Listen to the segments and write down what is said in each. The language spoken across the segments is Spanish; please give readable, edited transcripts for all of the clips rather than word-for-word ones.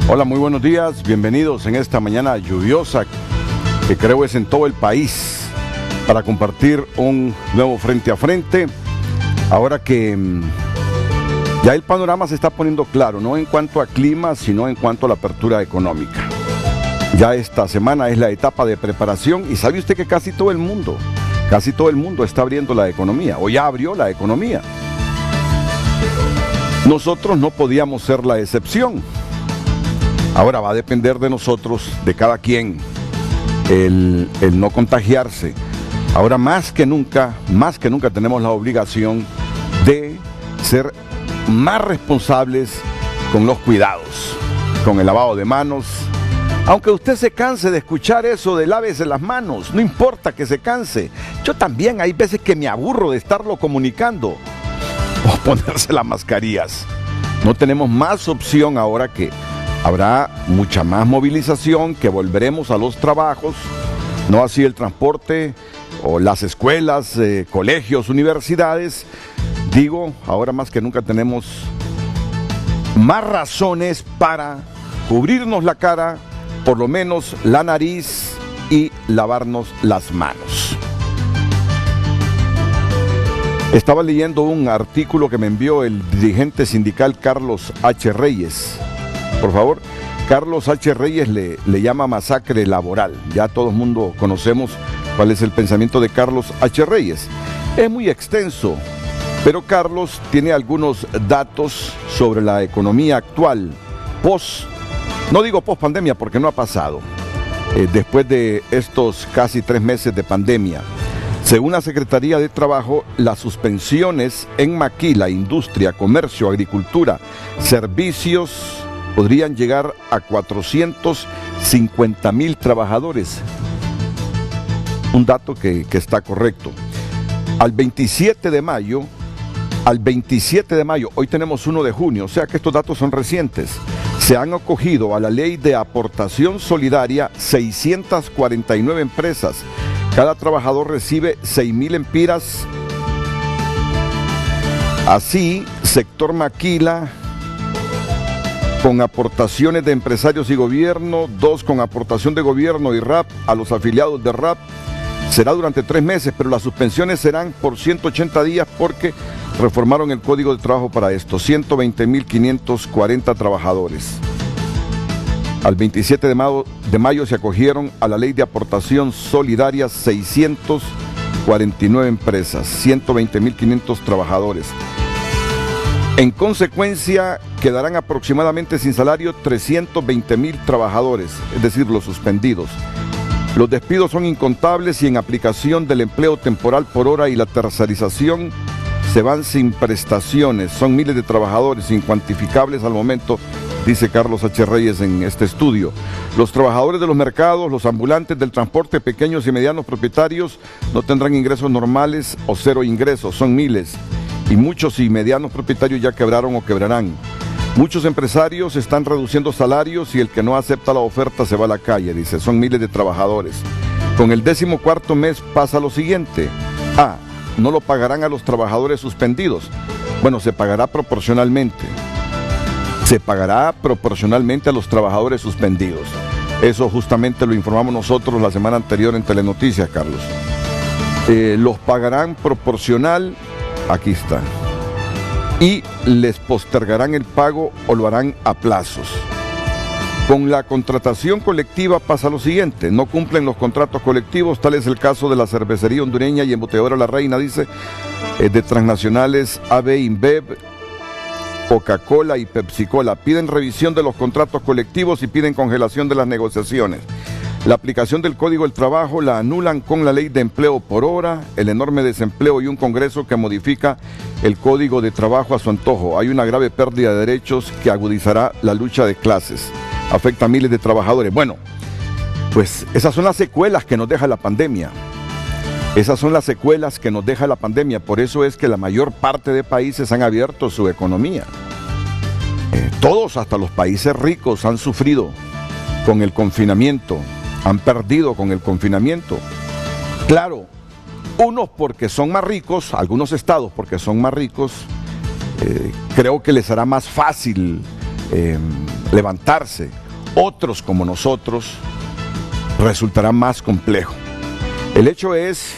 Hola, muy buenos días, bienvenidos en esta mañana lluviosa que creo es en todo el país para compartir un nuevo frente a frente. Ahora que ya el panorama se está poniendo claro, no en cuanto a clima, sino en cuanto a la apertura económica. Ya esta semana es la etapa de preparación y sabe usted que casi todo el mundo está abriendo la economía o ya abrió la economía. Nosotros no podíamos ser la excepción. Ahora va a depender de nosotros, de cada quien, el no contagiarse. Ahora más que nunca tenemos la obligación de ser más responsables con los cuidados, con el lavado de manos. Aunque usted se canse de escuchar eso de lávese las manos, no importa que se canse. Yo también hay veces que me aburro de estarlo comunicando. O ponerse las mascarillas. No tenemos más opción ahora que habrá mucha más movilización, que volveremos a los trabajos, no así el transporte o las escuelas, colegios, universidades. Digo, ahora más que nunca tenemos más razones para cubrirnos la cara, por lo menos la nariz y lavarnos las manos. Estaba leyendo un artículo que me envió el dirigente sindical Carlos H. Reyes. Por favor, Carlos H. Reyes le llama masacre laboral. Ya todo el mundo conocemos cuál es el pensamiento de Carlos H. Reyes. Es muy extenso, pero Carlos tiene algunos datos sobre la economía actual, no digo post pandemia porque no ha pasado, después de estos casi 3 meses de pandemia. Según la Secretaría de Trabajo, las suspensiones en maquila, industria, comercio, agricultura, servicios podrían llegar a 450,000 trabajadores. Un dato que está correcto. Al 27 de mayo, hoy tenemos 1 de junio, o sea que estos datos son recientes, se han acogido a la ley de aportación solidaria 649 empresas. Cada trabajador recibe 6,000 empiras. Así, sector maquila, con aportaciones de empresarios y gobierno, 2 con aportación de gobierno y RAP a los afiliados de RAP. Será durante 3 meses, pero las suspensiones serán por 180 días porque reformaron el Código de Trabajo para esto. 120,540 trabajadores. Al 27 de mayo se acogieron a la ley de aportación solidaria 649 empresas, 120,500 trabajadores. En consecuencia, quedarán aproximadamente sin salario 320,000 trabajadores, es decir, los suspendidos. Los despidos son incontables y en aplicación del empleo temporal por hora y la tercerización se van sin prestaciones. Son miles de trabajadores incuantificables al momento, dice Carlos H. Reyes en este estudio. Los trabajadores de los mercados, los ambulantes del transporte, pequeños y medianos propietarios, no tendrán ingresos normales o 0 ingresos, son miles. Y muchos y medianos propietarios ya quebraron o quebrarán. Muchos empresarios están reduciendo salarios y el que no acepta la oferta se va a la calle, dice, son miles de trabajadores. Con el 14º mes pasa lo siguiente. No lo pagarán a los trabajadores suspendidos. Bueno, se pagará proporcionalmente. Se pagará proporcionalmente a los trabajadores suspendidos. Eso justamente lo informamos nosotros la semana anterior en Telenoticias, Carlos. Los pagarán proporcional, aquí está. Y les postergarán el pago o lo harán a plazos. Con la contratación colectiva pasa lo siguiente, no cumplen los contratos colectivos, tal es el caso de la cervecería hondureña y embotelladora La Reina, dice, de transnacionales AB InBev, Coca-Cola y Pepsi-Cola. Piden revisión de los contratos colectivos y piden congelación de las negociaciones. La aplicación del Código del Trabajo la anulan con la ley de empleo por hora, el enorme desempleo y un Congreso que modifica el Código de Trabajo a su antojo. Hay una grave pérdida de derechos que agudizará la lucha de clases. Afecta a miles de trabajadores. Bueno, pues esas son las secuelas que nos deja la pandemia. Por eso es que la mayor parte de países han abierto su economía. Todos, hasta los países ricos, han sufrido con el confinamiento, han perdido con el confinamiento. Claro, unos porque son más ricos, algunos estados porque son más ricos, creo que les hará más fácil levantarse. Otros como nosotros resultará más complejo. El hecho es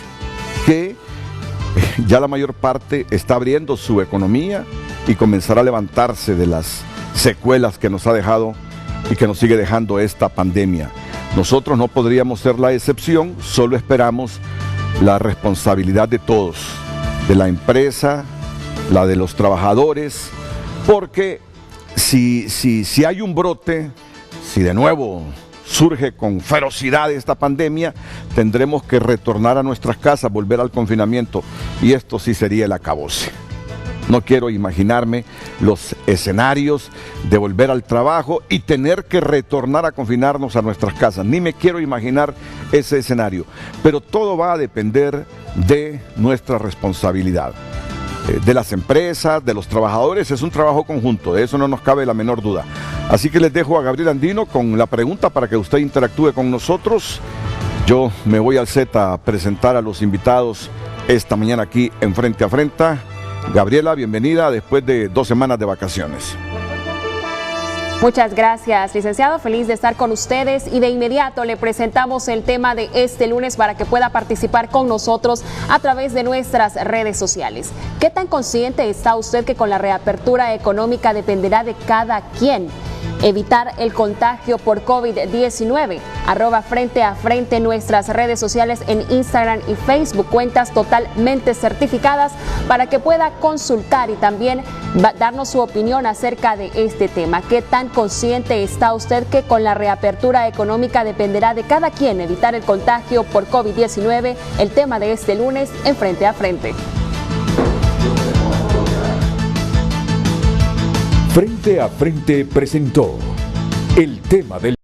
que ya la mayor parte está abriendo su economía y comenzará a levantarse de las secuelas que nos ha dejado y que nos sigue dejando esta pandemia. Nosotros no podríamos ser la excepción, solo esperamos la responsabilidad de todos, de la empresa, la de los trabajadores, porque si hay un brote, si de nuevo surge con ferocidad esta pandemia, tendremos que retornar a nuestras casas, volver al confinamiento, y esto sí sería el acabose. No quiero imaginarme los escenarios de volver al trabajo y tener que retornar a confinarnos a nuestras casas. Ni me quiero imaginar ese escenario. Pero todo va a depender de nuestra responsabilidad. De las empresas, de los trabajadores, es un trabajo conjunto, de eso no nos cabe la menor duda. Así que les dejo a Gabriel Andino con la pregunta para que usted interactúe con nosotros. Yo me voy al set a presentar a los invitados esta mañana aquí en Frente a Frente. Gabriela, bienvenida después de 2 semanas de vacaciones. Muchas gracias, licenciado. Feliz de estar con ustedes y de inmediato le presentamos el tema de este lunes para que pueda participar con nosotros a través de nuestras redes sociales. ¿Qué tan consciente está usted que con la reapertura económica dependerá de cada quien evitar el contagio por COVID-19? @Frente a Frente nuestras redes sociales en Instagram y Facebook, cuentas totalmente certificadas para que pueda consultar y también darnos su opinión acerca de este tema. ¿Qué tan consciente está usted que con la reapertura económica dependerá de cada quien evitar el contagio por COVID-19? El tema de este lunes en Frente a Frente. Frente a Frente presentó el tema del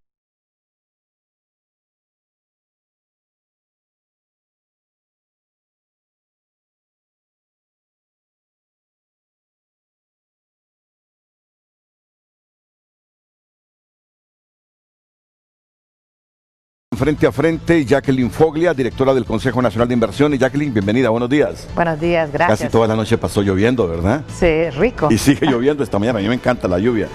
Frente a Frente, Jacqueline Foglia, directora del Consejo Nacional de Inversiones. Jacqueline, bienvenida, buenos días. Buenos días, gracias. Casi toda la noche pasó lloviendo, ¿verdad? Sí, rico. Y sigue lloviendo esta mañana, a mí me encanta la lluvia,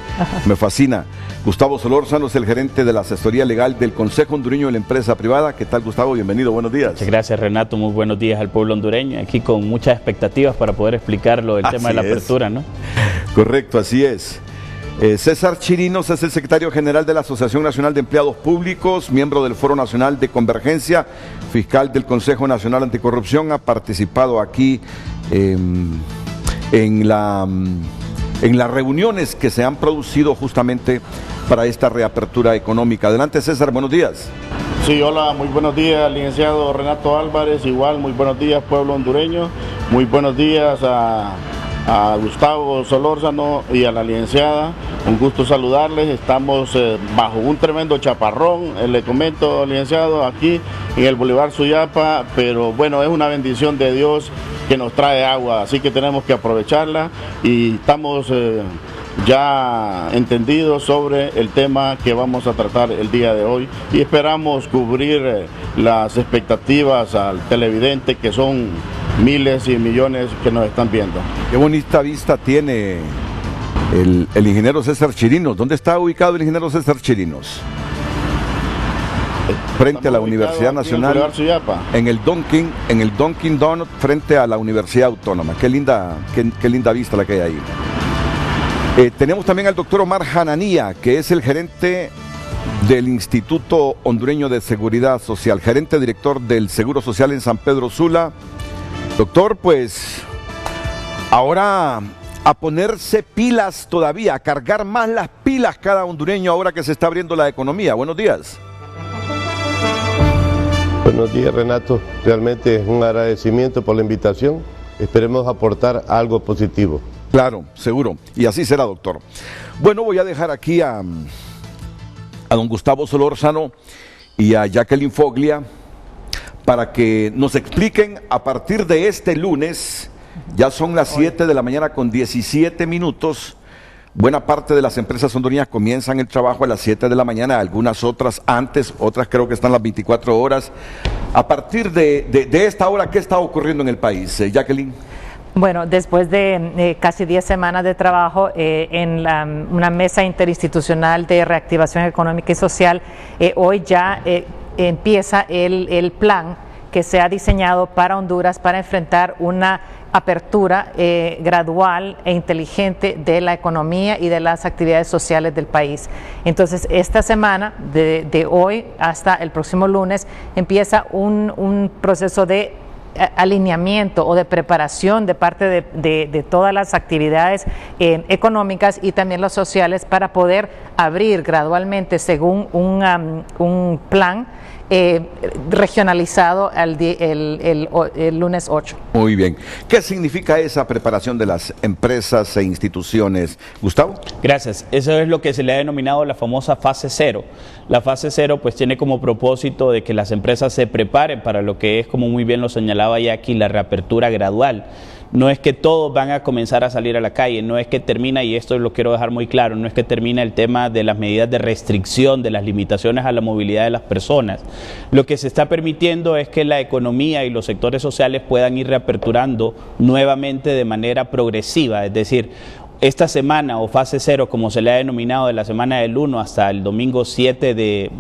me fascina. Gustavo Solórzano es el gerente de la asesoría legal del Consejo Hondureño de la Empresa Privada. ¿Qué tal, Gustavo? Bienvenido, buenos días. Muchas gracias, Renato, muy buenos días al pueblo hondureño, aquí con muchas expectativas para poder explicarlo el tema de la apertura, ¿no? Correcto, así es. César Chirinos es el secretario general de la Asociación Nacional de Empleados Públicos, miembro del Foro Nacional de Convergencia, fiscal del Consejo Nacional Anticorrupción, ha participado aquí en las reuniones que se han producido justamente para esta reapertura económica. Adelante, César, buenos días. Sí, hola, muy buenos días, licenciado Renato Álvarez, igual, muy buenos días, pueblo hondureño, muy buenos días a Gustavo Solórzano y a la licenciada, un gusto saludarles. Estamos bajo un tremendo chaparrón, le comento, licenciado, aquí en el Boulevard Suyapa, pero bueno, es una bendición de Dios que nos trae agua, así que tenemos que aprovecharla y estamos ya entendidos sobre el tema que vamos a tratar el día de hoy y esperamos cubrir las expectativas al televidente, que son miles y millones que nos están viendo. Qué bonita vista tiene el ingeniero César Chirinos. ¿Dónde está ubicado el ingeniero César Chirinos? Frente a la Universidad Nacional, en el Dunkin' Donut, frente a la Universidad Autónoma. Qué linda vista la que hay ahí. Tenemos también al doctor Omar Hananía, que es el gerente del Instituto Hondureño de Seguridad Social, gerente director del Seguro Social en San Pedro Sula. Doctor, pues ahora a ponerse pilas todavía, a cargar más las pilas cada hondureño ahora que se está abriendo la economía. Buenos días. Buenos días, Renato. Realmente es un agradecimiento por la invitación. Esperemos aportar algo positivo. Claro, seguro. Y así será, doctor. Bueno, voy a dejar aquí a don Gustavo Solórzano y a Jacqueline Foglia para que nos expliquen a partir de este lunes. Ya son las 7 de la mañana con 17 minutos. Buena parte de las empresas hondureñas comienzan el trabajo a las 7 de la mañana, algunas otras antes, otras creo que están las 24 horas. A partir de esta hora, ¿qué está ocurriendo en el país, Jacqueline? Bueno, después de casi 10 semanas de trabajo en una mesa interinstitucional de reactivación económica y social, hoy ya empieza el plan que se ha diseñado para Honduras para enfrentar una apertura gradual e inteligente de la economía y de las actividades sociales del país. Entonces, esta semana, de hoy hasta el próximo lunes, empieza un proceso de alineamiento o de preparación de parte de todas las actividades económicas y también las sociales para poder abrir gradualmente según un plan regionalizado el lunes 8. Muy bien. ¿Qué significa esa preparación de las empresas e instituciones? Gustavo. Gracias. Eso es lo que se le ha denominado la famosa fase 0. La fase 0 pues tiene como propósito de que las empresas se preparen para lo que es, como muy bien lo señalaba Jackie, la reapertura gradual. No es que todos van a comenzar a salir a la calle, no es que termina, y esto lo quiero dejar muy claro, no es que termina el tema de las medidas de restricción, de las limitaciones a la movilidad de las personas. Lo que se está permitiendo es que la economía y los sectores sociales puedan ir reaperturando nuevamente de manera progresiva, es decir, esta semana o fase 0, como se le ha denominado, de la semana del 1 hasta el domingo 7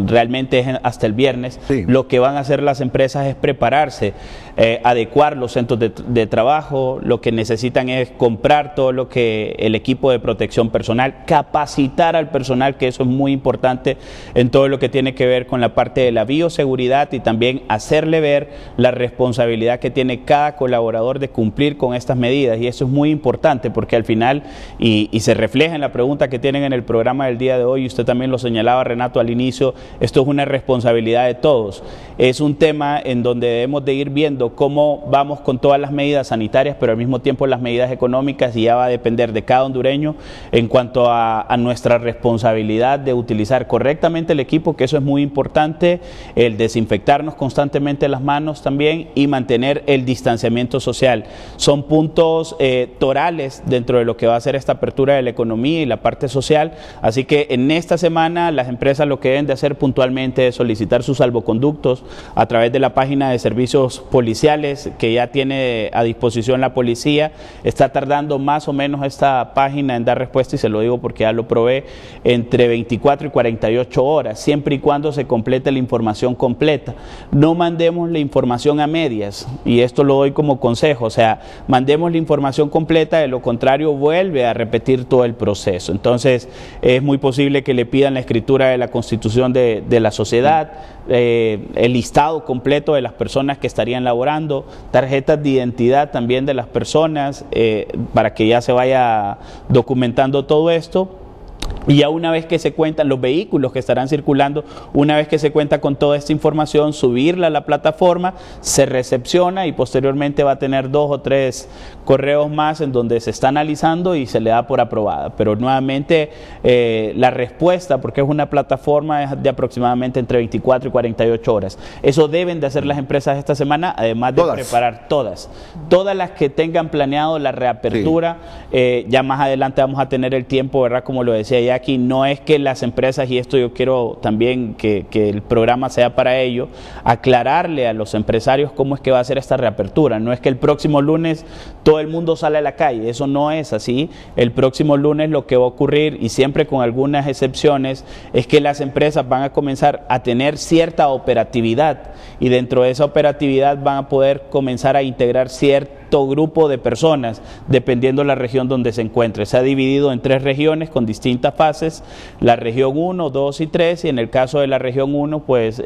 realmente es hasta el viernes, sí. Lo que van a hacer las empresas es prepararse, adecuar los centros de trabajo, lo que necesitan es comprar todo lo que el equipo de protección personal, capacitar al personal, que eso es muy importante en todo lo que tiene que ver con la parte de la bioseguridad, y también hacerle ver la responsabilidad que tiene cada colaborador de cumplir con estas medidas, y eso es muy importante porque al final, y se refleja en la pregunta que tienen en el programa del día de hoy, y usted también lo señalaba, Renato, al inicio, esto es una responsabilidad de todos. Es un tema en donde debemos de ir viendo cómo vamos con todas las medidas sanitarias, pero al mismo tiempo las medidas económicas, y ya va a depender de cada hondureño en cuanto a nuestra responsabilidad de utilizar correctamente el equipo, que eso es muy importante, el desinfectarnos constantemente las manos también, y mantener el distanciamiento social. Son puntos torales dentro de lo que va a ser esta apertura de la economía y la parte social, así que en esta semana las empresas lo que deben de hacer puntualmente es solicitar sus salvoconductos a través de la página de servicios policiales que ya tiene a disposición la policía. Está tardando más o menos esta página en dar respuesta, y se lo digo porque ya lo probé, entre 24 y 48 horas, siempre y cuando se complete la información completa. No mandemos la información a medias, y esto lo doy como consejo, o sea, mandemos la información completa, de lo contrario vuelve a repetir todo el proceso. Entonces es muy posible que le pidan la escritura de la constitución de la sociedad, el listado completo de las personas que estarían laborando, tarjetas de identidad también de las personas, para que ya se vaya documentando todo esto. Y ya una vez que se cuentan los vehículos que estarán circulando, una vez que se cuenta con toda esta información, subirla a la plataforma, se recepciona, y posteriormente va a tener 2 o 3 correos más en donde se está analizando y se le da por aprobada. Pero nuevamente la respuesta, porque es una plataforma, es de aproximadamente entre 24 y 48 horas. Eso deben de hacer las empresas esta semana, además de preparar todas las que tengan planeado la reapertura. Sí. Ya más adelante vamos a tener el tiempo, ¿verdad? Como lo decía Jackie, no es que las empresas, y esto yo quiero también que el programa sea para ello, aclararle a los empresarios cómo es que va a ser esta reapertura. No es que el próximo lunes todo el mundo sale a la calle, eso no es así. El próximo lunes lo que va a ocurrir, y siempre con algunas excepciones, es que las empresas van a comenzar a tener cierta operatividad, y dentro de esa operatividad van a poder comenzar a integrar cierto grupo de personas, dependiendo de la región donde se encuentre. Se ha dividido en 3 regiones con distintas fases, la región 1, 2 y 3, y en el caso de la región 1, pues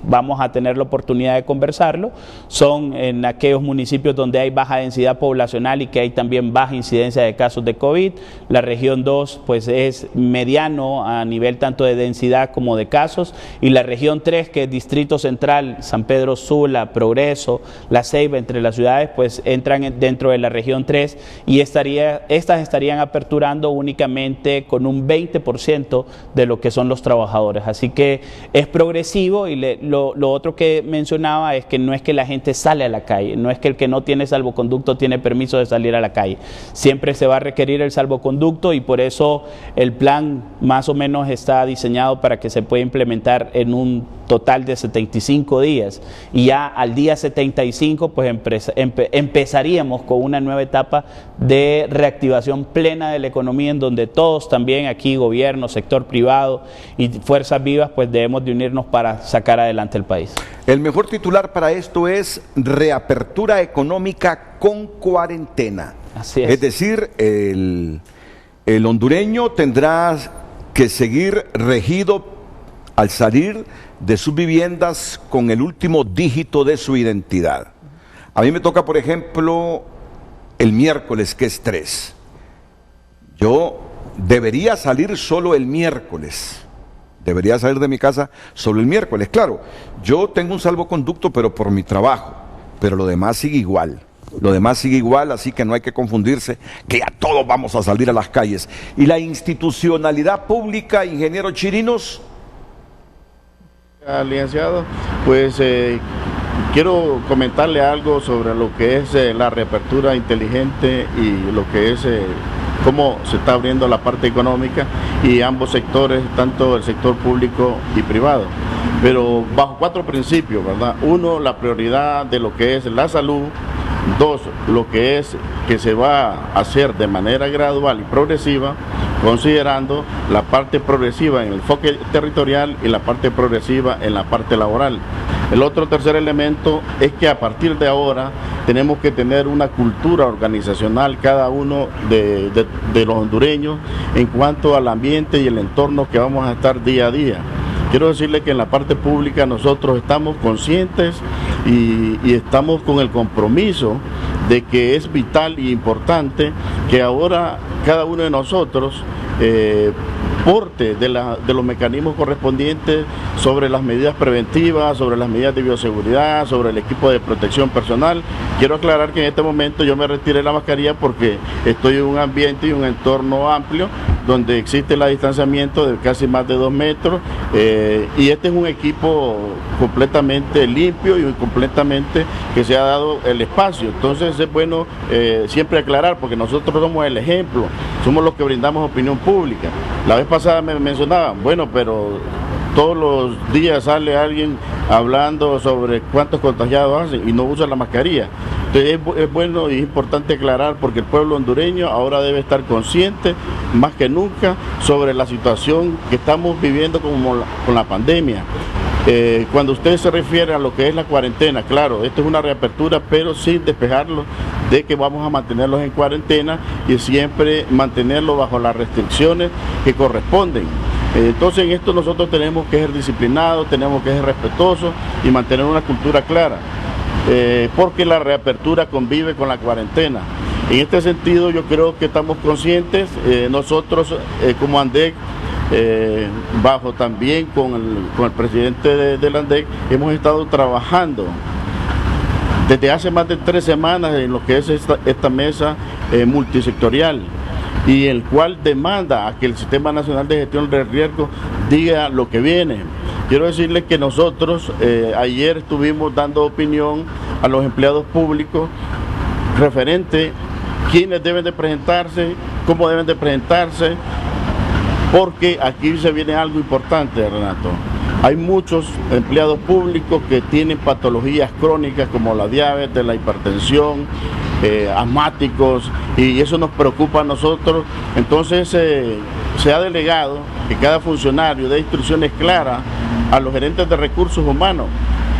vamos a tener la oportunidad de conversarlo. Son en aquellos municipios donde hay baja densidad poblacional y que hay también baja incidencia de casos de COVID. La región 2, pues es mediano a nivel tanto de densidad como de casos, y la región 3, que es Distrito Central, San Pedro Sula, Progreso, La Ceiba, entre las ciudades, pues entran dentro de la región 3, y estas estarían aperturando únicamente con un 20% de lo que son los trabajadores. Así que es progresivo, y lo otro que mencionaba es que no es que la gente sale a la calle, no es que el que no tiene salvoconducto tiene permiso de salir a la calle. Siempre se va a requerir el salvoconducto, y por eso el plan más o menos está diseñado para que se pueda implementar en un total de 75 días y ya al día 75 pues empezaríamos con una nueva etapa de reactivación plena de la economía, en donde todos también aquí, gobierno, sector privado y fuerzas vivas, pues debemos de unirnos para sacar adelante el país. El mejor titular para esto es reapertura económica con cuarentena. Así es. Es decir, el hondureño tendrá que seguir regido al salir de sus viviendas con el último dígito de su identidad. A mí me toca, por ejemplo, el miércoles, que es 3. Yo debería salir solo el miércoles. Debería salir de mi casa solo el miércoles. Claro, yo tengo un salvoconducto, pero por mi trabajo. Pero lo demás sigue igual. Lo demás sigue igual, así que no hay que confundirse, que ya todos vamos a salir a las calles. Y la institucionalidad pública, ingeniero Chirinos. Licenciado, pues quiero comentarle algo sobre lo que es la reapertura inteligente y lo que es cómo se está abriendo la parte económica y ambos sectores, tanto el sector público y privado, pero bajo 4 principios, ¿verdad? 1, la prioridad de lo que es la salud. 2, lo que es que se va a hacer de manera gradual y progresiva, considerando la parte progresiva en el enfoque territorial y la parte progresiva en la parte laboral. El otro tercer elemento es que a partir de ahora tenemos que tener una cultura organizacional cada uno de los hondureños en cuanto al ambiente y el entorno que vamos a estar día a día. Quiero decirle que en la parte pública nosotros estamos conscientes y estamos con el compromiso de que es vital y importante que ahora cada uno de nosotros porte de los mecanismos correspondientes sobre las medidas preventivas, sobre las medidas de bioseguridad, sobre el equipo de protección personal. Quiero aclarar que en este momento yo me retiré la mascarilla porque estoy en un ambiente y un entorno amplio donde existe el distanciamiento de casi más de 2 metros y este es un equipo completamente limpio y completamente que se ha dado el espacio. Entonces es bueno siempre aclarar, porque nosotros somos el ejemplo, somos los que brindamos opinión pública. La vez pasada me mencionaban, bueno, pero todos los días sale alguien hablando sobre cuántos contagiados hacen y no usa la mascarilla. Entonces es bueno y es importante aclarar, porque el pueblo hondureño ahora debe estar consciente más que nunca sobre la situación que estamos viviendo con la pandemia. Cuando usted se refiere a lo que es la cuarentena, claro, esto es una reapertura, pero sin despejarlo de que vamos a mantenerlos en cuarentena y siempre mantenerlos bajo las restricciones que corresponden. Entonces en esto nosotros tenemos que ser disciplinados, tenemos que ser respetuosos y mantener una cultura clara, porque la reapertura convive con la cuarentena. En este sentido yo creo que estamos conscientes, nosotros como ANDEC, bajo también con el presidente del ANDEC, hemos estado trabajando desde hace más de 3 semanas en lo que es esta mesa multisectorial, y el cual demanda a que el Sistema Nacional de Gestión de Riesgo diga lo que viene. Quiero decirles que nosotros ayer estuvimos dando opinión a los empleados públicos referente quiénes deben de presentarse, cómo deben de presentarse, porque aquí se viene algo importante, Renato. Hay muchos empleados públicos que tienen patologías crónicas como la diabetes, la hipertensión, asmáticos, y eso nos preocupa a nosotros. Entonces se ha delegado que cada funcionario dé instrucciones claras a los gerentes de recursos humanos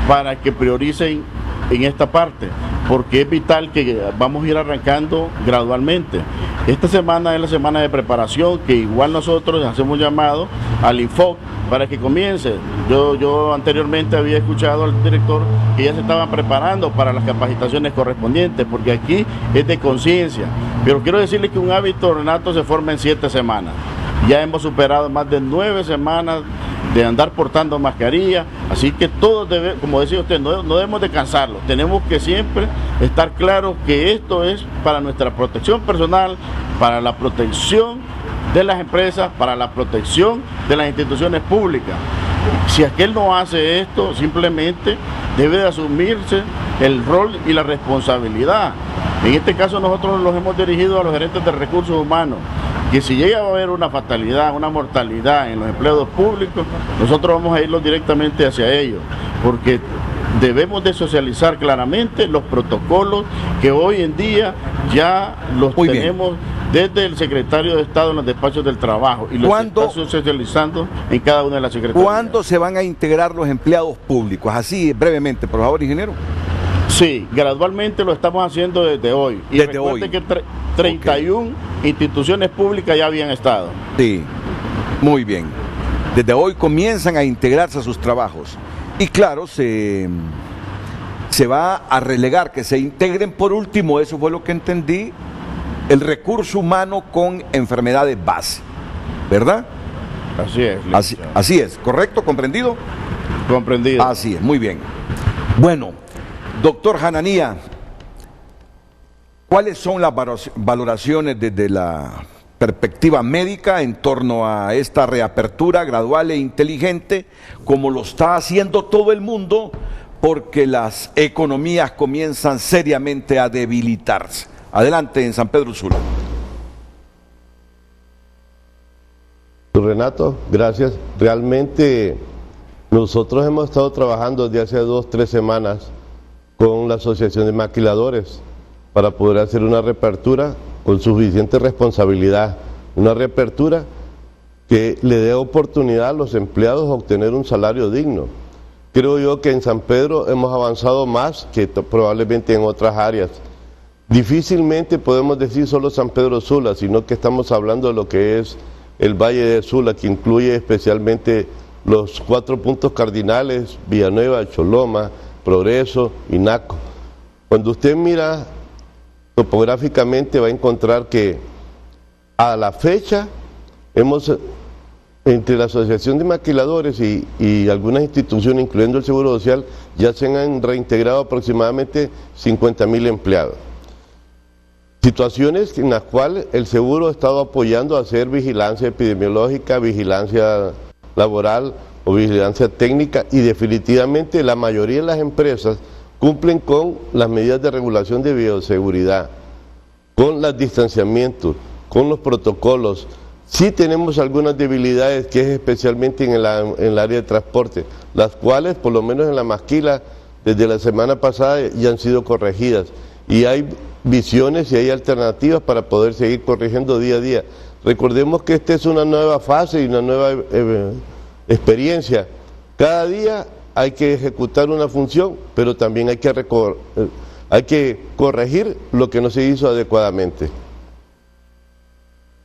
para que prioricen en esta parte, porque es vital que vamos a ir arrancando gradualmente. Esta semana es la semana de preparación, que igual nosotros hacemos llamado al INFOC para que comience. Yo anteriormente había escuchado al director que ya se estaban preparando para las capacitaciones correspondientes, porque aquí es de conciencia. Pero quiero decirles que un hábito, Renato, se forma en 7 semanas. Ya hemos superado más de 9 semanas de andar portando mascarilla, así que todos debemos, como decía usted, no debemos de cansarlo. Tenemos que siempre estar claros que esto es para nuestra protección personal, para la protección de las empresas, para la protección de las instituciones públicas. Si aquel no hace esto, simplemente debe de asumirse el rol y la responsabilidad. En este caso nosotros los hemos dirigido a los gerentes de recursos humanos. que si llega a haber una fatalidad, una mortalidad en los empleados públicos, nosotros vamos a irlos directamente hacia ellos, porque debemos de socializar claramente los protocolos que hoy en día ya los Muy tenemos desde el secretario de Estado en los despachos del trabajo y los está socializando en cada una de las secretarías. ¿Cuándo se van a integrar los empleados públicos? Así brevemente, por favor, ingeniero. Sí, gradualmente lo estamos haciendo desde hoy. Y desde recuerde hoy. que 31 instituciones públicas ya habían estado. Sí, muy bien. Desde hoy comienzan a integrarse a sus trabajos. Y claro, se va a relegar que se integren por último, eso fue lo que entendí, el recurso humano con enfermedades base, ¿verdad? Así es. Así es, ¿correcto? ¿Comprendido? Comprendido. Así es, muy bien. Bueno, doctor Hananía, ¿cuáles son las valoraciones desde la perspectiva médica en torno a esta reapertura gradual e inteligente, como lo está haciendo todo el mundo, porque las economías comienzan seriamente a debilitarse? Adelante en San Pedro Sula. Renato, gracias. Realmente nosotros hemos estado trabajando desde hace 2 o 3 semanas con la Asociación de Maquiladores para poder hacer una reapertura con suficiente responsabilidad, una reapertura que le dé oportunidad a los empleados a obtener un salario digno. Creo yo que en San Pedro hemos avanzado más que probablemente en otras áreas. Difícilmente podemos decir solo San Pedro Sula, sino que estamos hablando de lo que es el Valle de Sula, que incluye especialmente los 4 puntos cardinales: Villanueva, Choloma, Progreso y Naco. Cuando usted mira topográficamente va a encontrar que a la fecha hemos, entre la Asociación de Maquiladores y algunas instituciones, incluyendo el Seguro Social, ya se han reintegrado aproximadamente 50.000 empleados. Situaciones en las cuales el seguro ha estado apoyando a hacer vigilancia epidemiológica, vigilancia laboral o vigilancia técnica, y definitivamente la mayoría de las empresas cumplen con las medidas de regulación de bioseguridad, con los distanciamientos, con los protocolos. Sí tenemos algunas debilidades, que es especialmente en el área de transporte, las cuales por lo menos en la Maquila desde la semana pasada ya han sido corregidas, y hay visiones y hay alternativas para poder seguir corrigiendo día a día. Recordemos que esta es una nueva fase y una nueva experiencia. Cada día hay que ejecutar una función, pero también hay que corregir lo que no se hizo adecuadamente.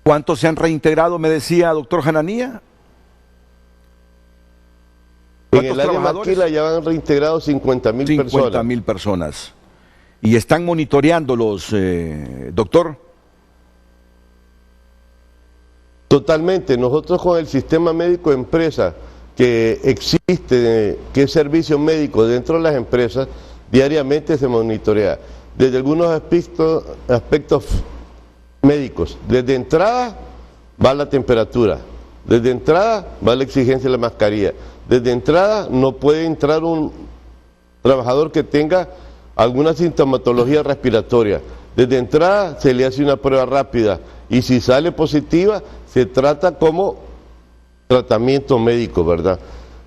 ¿Cuántos se han reintegrado, me decía doctor Hananía? En el área de Maquila ya han reintegrado 50.000 personas. 50.000 personas. ¿Y están monitoreándolos, doctor? Totalmente. Nosotros con el sistema médico de empresa que existe, que es servicio médico dentro de las empresas, diariamente se monitorea desde algunos aspectos médicos. Desde entrada va la temperatura, desde entrada va la exigencia de la mascarilla, desde entrada no puede entrar un trabajador que tenga alguna sintomatología respiratoria. Desde entrada se le hace una prueba rápida y si sale positiva se trata como tratamiento médico, ¿verdad?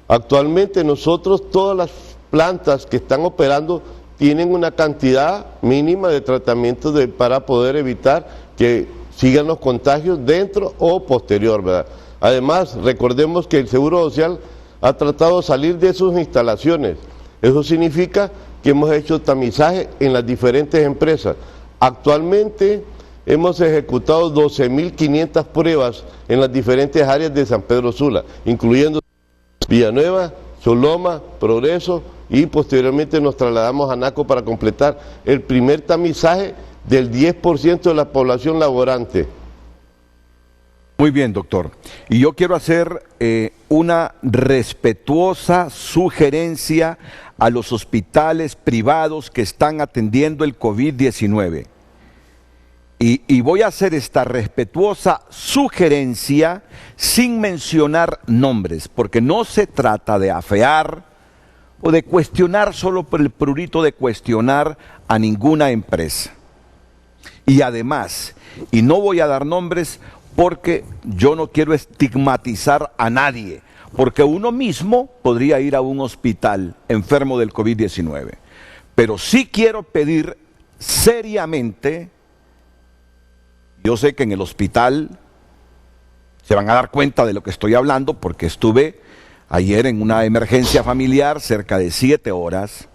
Actualmente nosotros, todas las plantas que están operando tienen una cantidad mínima de tratamientos para poder evitar que sigan los contagios dentro o posterior, ¿verdad? Además, recordemos que el Seguro Social ha tratado de salir de sus instalaciones. Eso significa que hemos hecho tamizaje en las diferentes empresas. Actualmente hemos ejecutado 12.500 pruebas en las diferentes áreas de San Pedro Sula, incluyendo Villanueva, Choloma, Progreso, y posteriormente nos trasladamos a Naco para completar el primer tamizaje del 10% de la población laborante. Muy bien, doctor. Y yo quiero hacer una respetuosa sugerencia a los hospitales privados que están atendiendo el COVID-19. Y voy a hacer esta respetuosa sugerencia sin mencionar nombres, porque no se trata de afear o de cuestionar solo por el prurito de cuestionar a ninguna empresa. Y además, y no voy a dar nombres porque yo no quiero estigmatizar a nadie, porque uno mismo podría ir a un hospital enfermo del COVID-19. Pero sí quiero pedir seriamente, yo sé que en el hospital se van a dar cuenta de lo que estoy hablando, porque estuve ayer en una emergencia familiar cerca de 7 horas,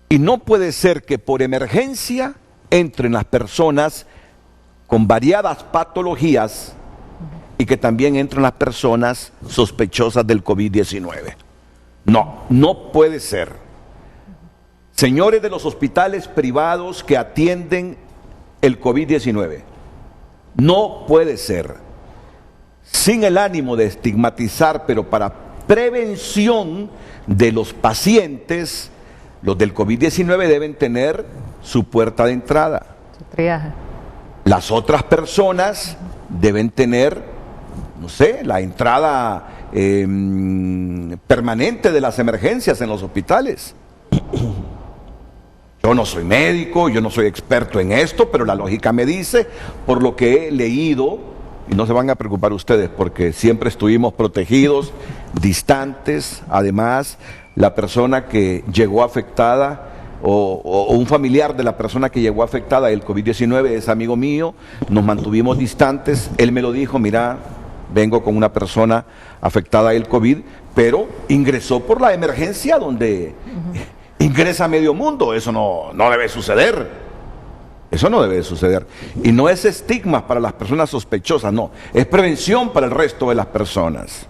y no puede ser que por emergencia entren las personas con variadas patologías y que también entren las personas sospechosas del COVID-19. No, no puede ser. Señores de los hospitales privados que atienden el COVID-19, no puede ser. Sin el ánimo de estigmatizar, pero para prevención de los pacientes, los del COVID-19 deben tener su puerta de entrada. Su triaje. Las otras personas deben tener, no sé, la entrada permanente de las emergencias en los hospitales. Yo no soy médico, yo no soy experto en esto, pero la lógica me dice, por lo que he leído, y no se van a preocupar ustedes, porque siempre estuvimos protegidos, distantes. Además, la persona que llegó afectada o un familiar de la persona que llegó afectada del COVID-19 es amigo mío, nos mantuvimos distantes. Él me lo dijo: mira, vengo con una persona afectada del COVID, pero ingresó por la emergencia donde ingresa medio mundo. Eso no debe suceder. Eso no debe de suceder. Y no es estigma para las personas sospechosas, no. Es prevención para el resto de las personas.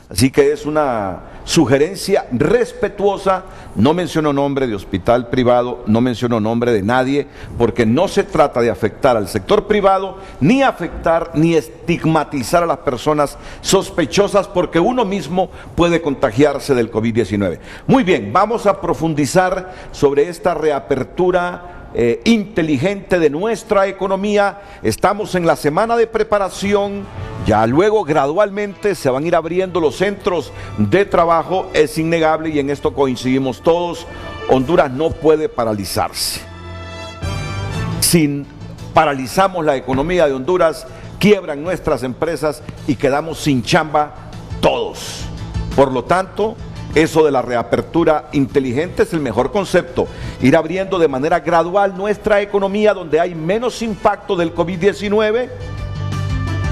Así que es una sugerencia respetuosa. No menciono nombre de hospital privado, no menciono nombre de nadie, porque no se trata de afectar al sector privado, ni afectar ni estigmatizar a las personas sospechosas, porque uno mismo puede contagiarse del COVID-19. Muy bien, vamos a profundizar sobre esta reapertura inteligente de nuestra economía. Estamos en la semana de preparación, ya luego gradualmente se van a ir abriendo los centros de trabajo, es innegable, y en esto coincidimos todos. Honduras no puede paralizarse. Si paralizamos la economía de Honduras, quiebran nuestras empresas y quedamos sin chamba todos. Por lo tanto, eso de la reapertura inteligente es el mejor concepto. Ir abriendo de manera gradual nuestra economía donde hay menos impacto del COVID-19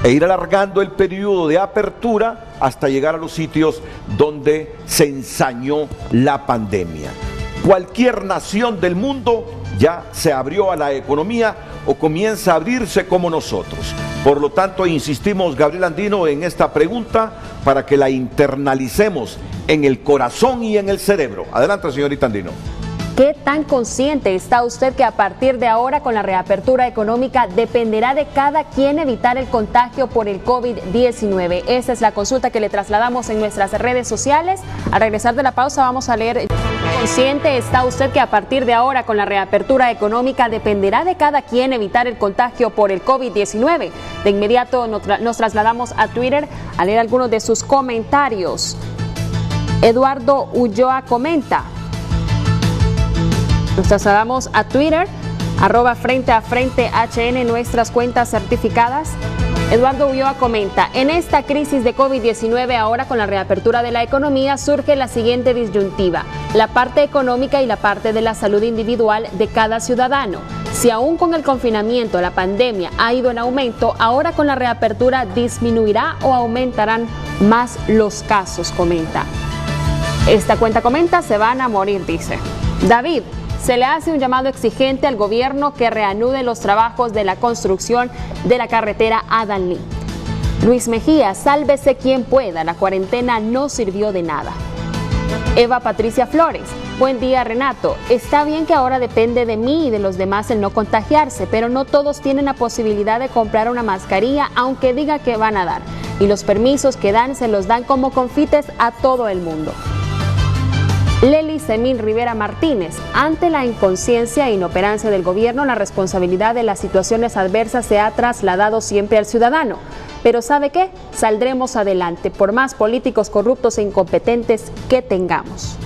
e ir alargando el periodo de apertura hasta llegar a los sitios donde se ensañó la pandemia. Cualquier nación del mundo ya se abrió a la economía o comienza a abrirse como nosotros. Por lo tanto, insistimos, Gabriel Andino, en esta pregunta para que la internalicemos en el corazón y en el cerebro. Adelante, señorita Andino. ¿Qué tan consciente está usted que a partir de ahora, con la reapertura económica, dependerá de cada quien evitar el contagio por el COVID-19? Esa es la consulta que le trasladamos en nuestras redes sociales. Al regresar de la pausa vamos a leer: ¿consciente está usted que a partir de ahora, con la reapertura económica, dependerá de cada quien evitar el contagio por el COVID-19? De inmediato nos trasladamos a Twitter a leer algunos de sus comentarios. Eduardo Ulloa comenta. Nos trasladamos a Twitter, @FrenteAFrenteHN, nuestras cuentas certificadas. Eduardo Ulloa comenta: en esta crisis de COVID-19, ahora con la reapertura de la economía, surge la siguiente disyuntiva: la parte económica y la parte de la salud individual de cada ciudadano. Si aún con el confinamiento la pandemia ha ido en aumento, ahora con la reapertura disminuirá o aumentarán más los casos, comenta. Esta cuenta comenta: se van a morir, dice. David: se le hace un llamado exigente al gobierno que reanude los trabajos de la construcción de la carretera Adalí. Luis Mejía: sálvese quien pueda, la cuarentena no sirvió de nada. Eva Patricia Flores: buen día, Renato. Está bien que ahora depende de mí y de los demás el no contagiarse, pero no todos tienen la posibilidad de comprar una mascarilla, aunque diga que van a dar. Y los permisos que dan se los dan como confites a todo el mundo. Lely Semín Rivera Martínez: ante la inconsciencia e inoperancia del gobierno, la responsabilidad de las situaciones adversas se ha trasladado siempre al ciudadano. Pero ¿sabe qué? Saldremos adelante, por más políticos corruptos e incompetentes que tengamos.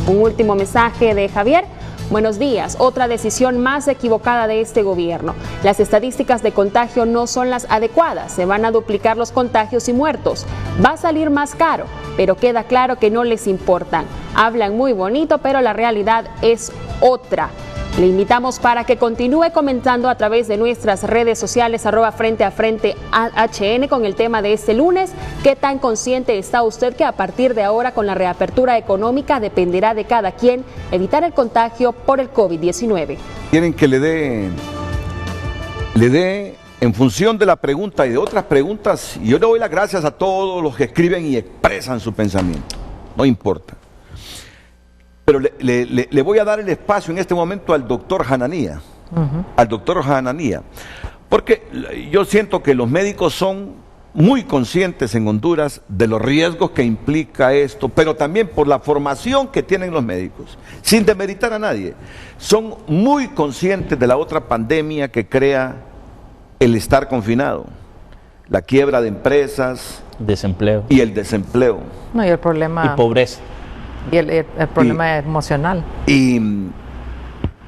Un último mensaje de Javier: Buenos días. Otra decisión más equivocada de este gobierno. Las estadísticas de contagio no son las adecuadas. Se van a duplicar los contagios y muertos. Va a salir más caro, pero queda claro que no les importan. Hablan muy bonito, pero la realidad es otra. Le invitamos para que continúe comentando a través de nuestras redes sociales @Frente a Frente HN con el tema de este lunes. ¿Qué tan consciente está usted que a partir de ahora con la reapertura económica dependerá de cada quien evitar el contagio por el COVID-19? Quieren que le dé en función de la pregunta y de otras preguntas, y yo le doy las gracias a todos los que escriben y expresan su pensamiento, no importa. Pero le voy a dar el espacio en este momento al doctor Hananía, al doctor Hananía, porque yo siento que los médicos son muy conscientes en Honduras de los riesgos que implica esto, pero también por la formación que tienen los médicos, sin demeritar a nadie, son muy conscientes de la otra pandemia que crea el estar confinado, la quiebra de empresas, desempleo y el desempleo. No, y el problema... Y pobreza. Y el problema emocional. Y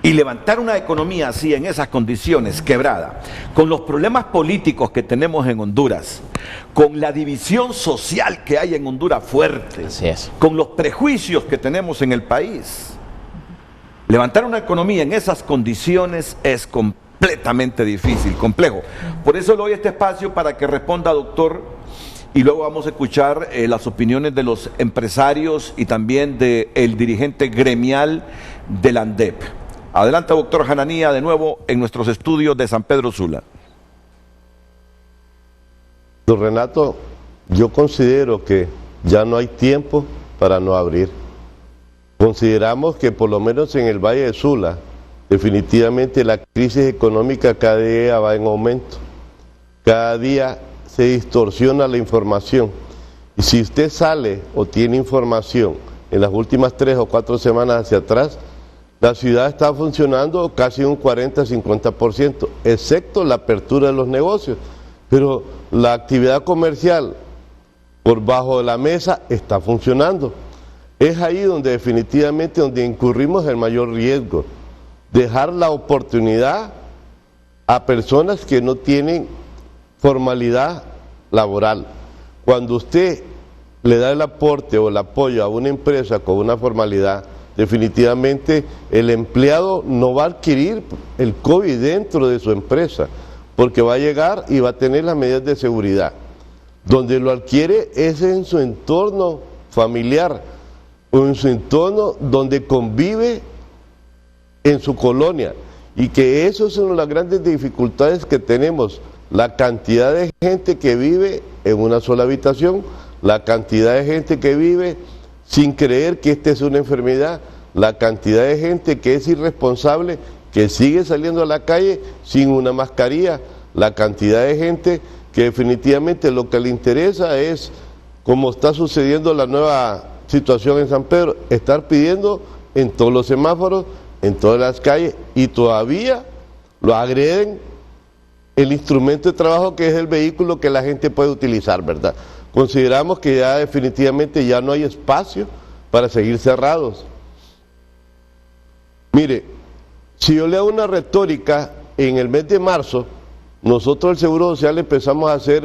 levantar una economía así, en esas condiciones, quebrada, con los problemas políticos que tenemos en Honduras, con la división social que hay en Honduras fuerte, Así es. con los prejuicios que tenemos en el país, levantar una economía en esas condiciones es completamente difícil, complejo. Por eso le doy este espacio para que responda, doctor, y luego vamos a escuchar las opiniones de los empresarios y también del dirigente gremial del ANDEP. Adelante, doctor Hananía, de nuevo en nuestros estudios de San Pedro Sula. Don Renato, yo considero que ya no hay tiempo para no abrir. Consideramos que por lo menos en el Valle de Sula, definitivamente la crisis económica cada día va en aumento. Cada día se distorsiona la información, y si usted sale o tiene información en las últimas 3 o 4 semanas hacia atrás, la ciudad está funcionando casi un 40-50%, excepto la apertura de los negocios, pero la actividad comercial por bajo de la mesa está funcionando. Es ahí donde definitivamente donde incurrimos el mayor riesgo, dejar la oportunidad a personas que no tienen formalidad laboral. Cuando usted le da el aporte o el apoyo a una empresa con una formalidad, definitivamente el empleado no va a adquirir el COVID dentro de su empresa, porque va a llegar y va a tener las medidas de seguridad. Donde lo adquiere es en su entorno familiar o en su entorno donde convive en su colonia, y que eso son las grandes dificultades que tenemos. La cantidad de gente que vive en una sola habitación, la cantidad de gente que vive sin creer que esta es una enfermedad, la cantidad de gente que es irresponsable, que sigue saliendo a la calle sin una mascarilla, la cantidad de gente que definitivamente lo que le interesa es, como está sucediendo la nueva situación en San Pedro, estar pidiendo en todos los semáforos, en todas las calles, y todavía lo agreden el instrumento de trabajo que es el vehículo que la gente puede utilizar, ¿verdad? Consideramos que ya definitivamente ya no hay espacio para seguir cerrados. Mire, si yo le hago una retórica, en el mes de marzo, nosotros el Seguro Social empezamos a hacer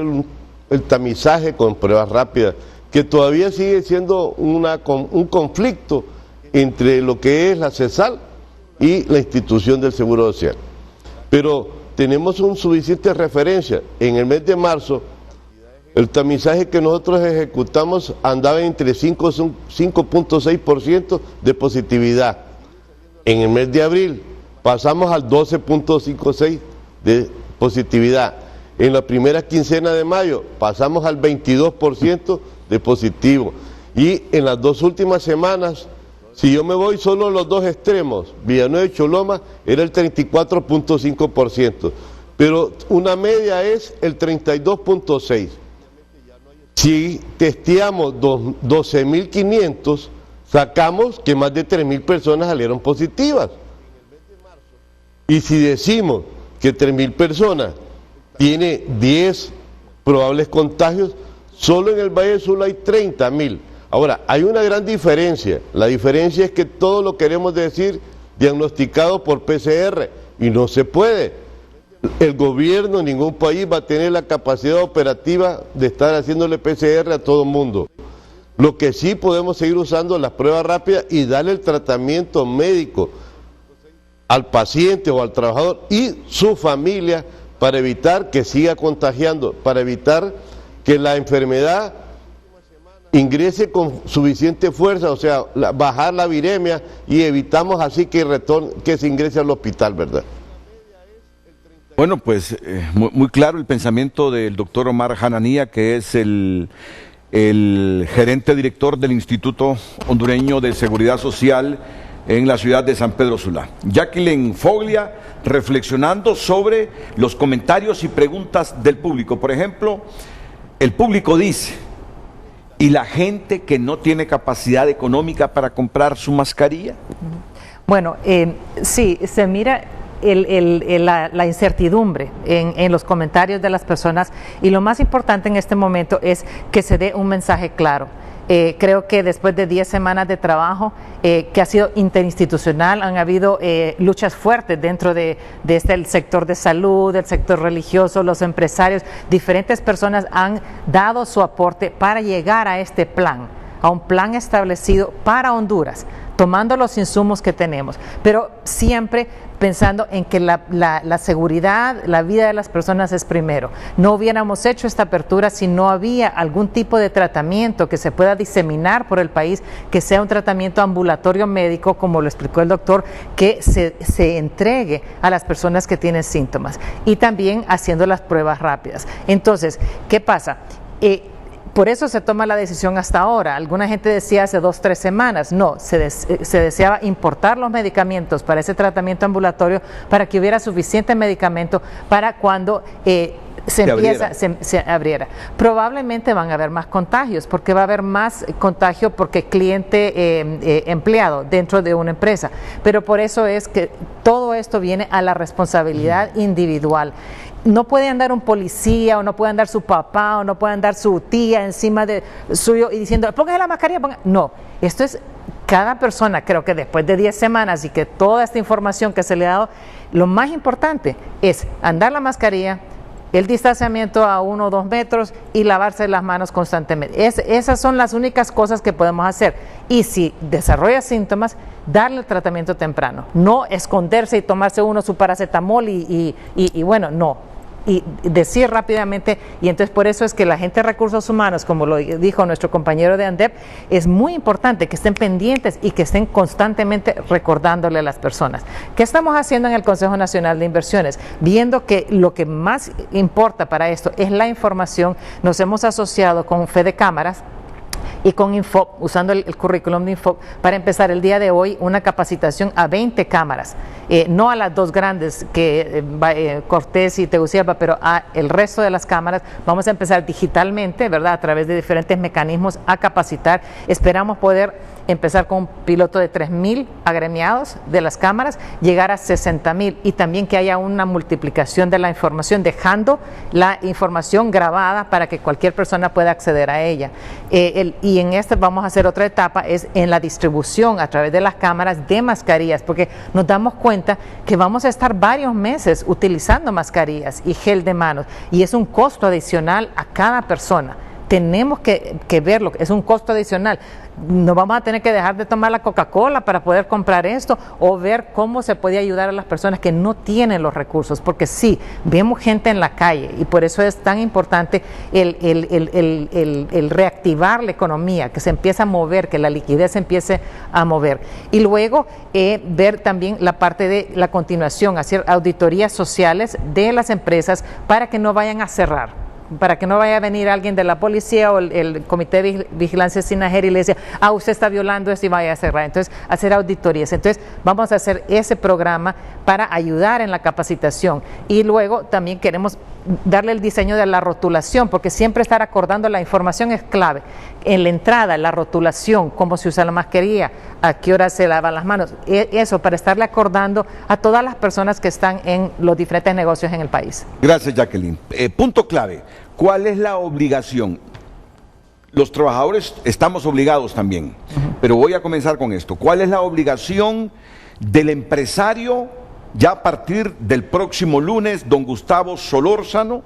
el tamizaje con pruebas rápidas, que todavía sigue siendo un conflicto entre lo que es la CESAL y la institución del Seguro Social. Pero tenemos un suficiente referencia. En el mes de marzo, el tamizaje que nosotros ejecutamos andaba entre 5 y 5.6% de positividad. En el mes de abril pasamos al 12.56% de positividad. En la primera quincena de mayo pasamos al 22% de positivo. Y en las 2 últimas semanas, si yo me voy solo a los 2 extremos, Villanueva y Choloma, era el 34.5%, pero una media es el 32.6%. Si testeamos 12.500, sacamos que más de 3.000 personas salieron positivas. Y si decimos que 3.000 personas tiene 10 probables contagios, solo en el Valle del Sur hay 30.000. Ahora, hay una gran diferencia. La diferencia es que todo lo queremos decir diagnosticados por PCR, y no se puede. El gobierno en ningún país va a tener la capacidad operativa de estar haciéndole PCR a todo el mundo. Lo que sí podemos seguir usando las pruebas rápidas y darle el tratamiento médico al paciente o al trabajador y su familia para evitar que siga contagiando, para evitar que la enfermedad ingrese con suficiente fuerza, o sea, bajar la viremia, y evitamos así que se ingrese al hospital, ¿verdad? Bueno, pues muy claro el pensamiento del doctor Omar Hananía, que es el gerente director del Instituto Hondureño de Seguridad Social en la ciudad de San Pedro Sula. Jacqueline Foglia, reflexionando sobre los comentarios y preguntas del público. Por ejemplo, el público dice: ¿y la gente que no tiene capacidad económica para comprar su mascarilla? Bueno, sí, se mira la incertidumbre en los comentarios de las personas, y lo más importante en este momento es que se dé un mensaje claro. Creo que después de 10 semanas de trabajo que ha sido interinstitucional, han habido luchas fuertes dentro de el sector de salud, del sector religioso, los empresarios, diferentes personas han dado su aporte para llegar a este plan, a un plan establecido para Honduras, tomando los insumos que tenemos, pero siempre pensando en que la seguridad, la vida de las personas es primero. No hubiéramos hecho esta apertura si no había algún tipo de tratamiento que se pueda diseminar por el país, que sea un tratamiento ambulatorio médico, como lo explicó el doctor, que se entregue a las personas que tienen síntomas, y también haciendo las pruebas rápidas. Entonces, ¿qué pasa? Por eso se toma la decisión hasta ahora. Alguna gente decía hace 2 o 3 semanas, no, se deseaba importar los medicamentos para ese tratamiento ambulatorio, para que hubiera suficiente medicamento para cuando se abriera. Probablemente van a haber más contagios, porque va a haber más contagio porque cliente empleado dentro de una empresa, pero por eso es que todo esto viene a la responsabilidad individual. No puede andar un policía, o no puede andar su papá, o no puede andar su tía encima de suyo y diciendo, póngase la mascarilla, No, esto es cada persona. Creo que después de 10 semanas y que toda esta información que se le ha dado, lo más importante es andar la mascarilla, el distanciamiento a 1 o 2 metros y lavarse las manos constantemente. Esas son las únicas cosas que podemos hacer. Y si desarrolla síntomas, darle el tratamiento temprano. No esconderse y tomarse uno su paracetamol y bueno, no. Y decir rápidamente, y entonces por eso es que la gente de recursos humanos, como lo dijo nuestro compañero de ANDEP, es muy importante que estén pendientes y que estén constantemente recordándole a las personas. ¿Qué estamos haciendo en el Consejo Nacional de Inversiones? Viendo que lo que más importa para esto es la información, nos hemos asociado con Fede Cámaras y con Infop, usando el currículum de Infop, para empezar el día de hoy una capacitación a 20 cámaras, no a las 2 grandes, Cortés y Tegucigalpa, pero a el resto de las cámaras. Vamos a empezar digitalmente, ¿verdad?, a través de diferentes mecanismos a capacitar. Esperamos poder empezar con un piloto de 3,000 agremiados de las cámaras, llegar a 60,000, y también que haya una multiplicación de la información, dejando la información grabada para que cualquier persona pueda acceder a ella. Y en este vamos a hacer otra etapa, es en la distribución a través de las cámaras de mascarillas, porque nos damos cuenta que vamos a estar varios meses utilizando mascarillas y gel de manos, y es un costo adicional a cada persona. Tenemos que verlo, es un costo adicional. No vamos a tener que dejar de tomar la Coca-Cola para poder comprar esto, o ver cómo se puede ayudar a las personas que no tienen los recursos, porque sí, vemos gente en la calle, y por eso es tan importante el reactivar la economía, que se empiece a mover, que la liquidez se empiece a mover. Y luego ver también la parte de la continuación, hacer auditorías sociales de las empresas para que no vayan a cerrar, para que no vaya a venir alguien de la policía o el Comité de Vigilancia Sinajer y le dice, usted está violando esto y vaya a cerrar. Entonces, hacer auditorías. Entonces, vamos a hacer ese programa para ayudar en la capacitación. Y luego también queremos darle el diseño de la rotulación, porque siempre estar acordando la información es clave. En la entrada, la rotulación, cómo se usa la mascarilla, a qué hora se lavan las manos, eso para estarle acordando a todas las personas que están en los diferentes negocios en el país. Gracias, Jacqueline. Punto clave, ¿cuál es la obligación? Los trabajadores estamos obligados también, pero voy a comenzar con esto. ¿Cuál es la obligación del empresario, ya a partir del próximo lunes, don Gustavo Solórzano,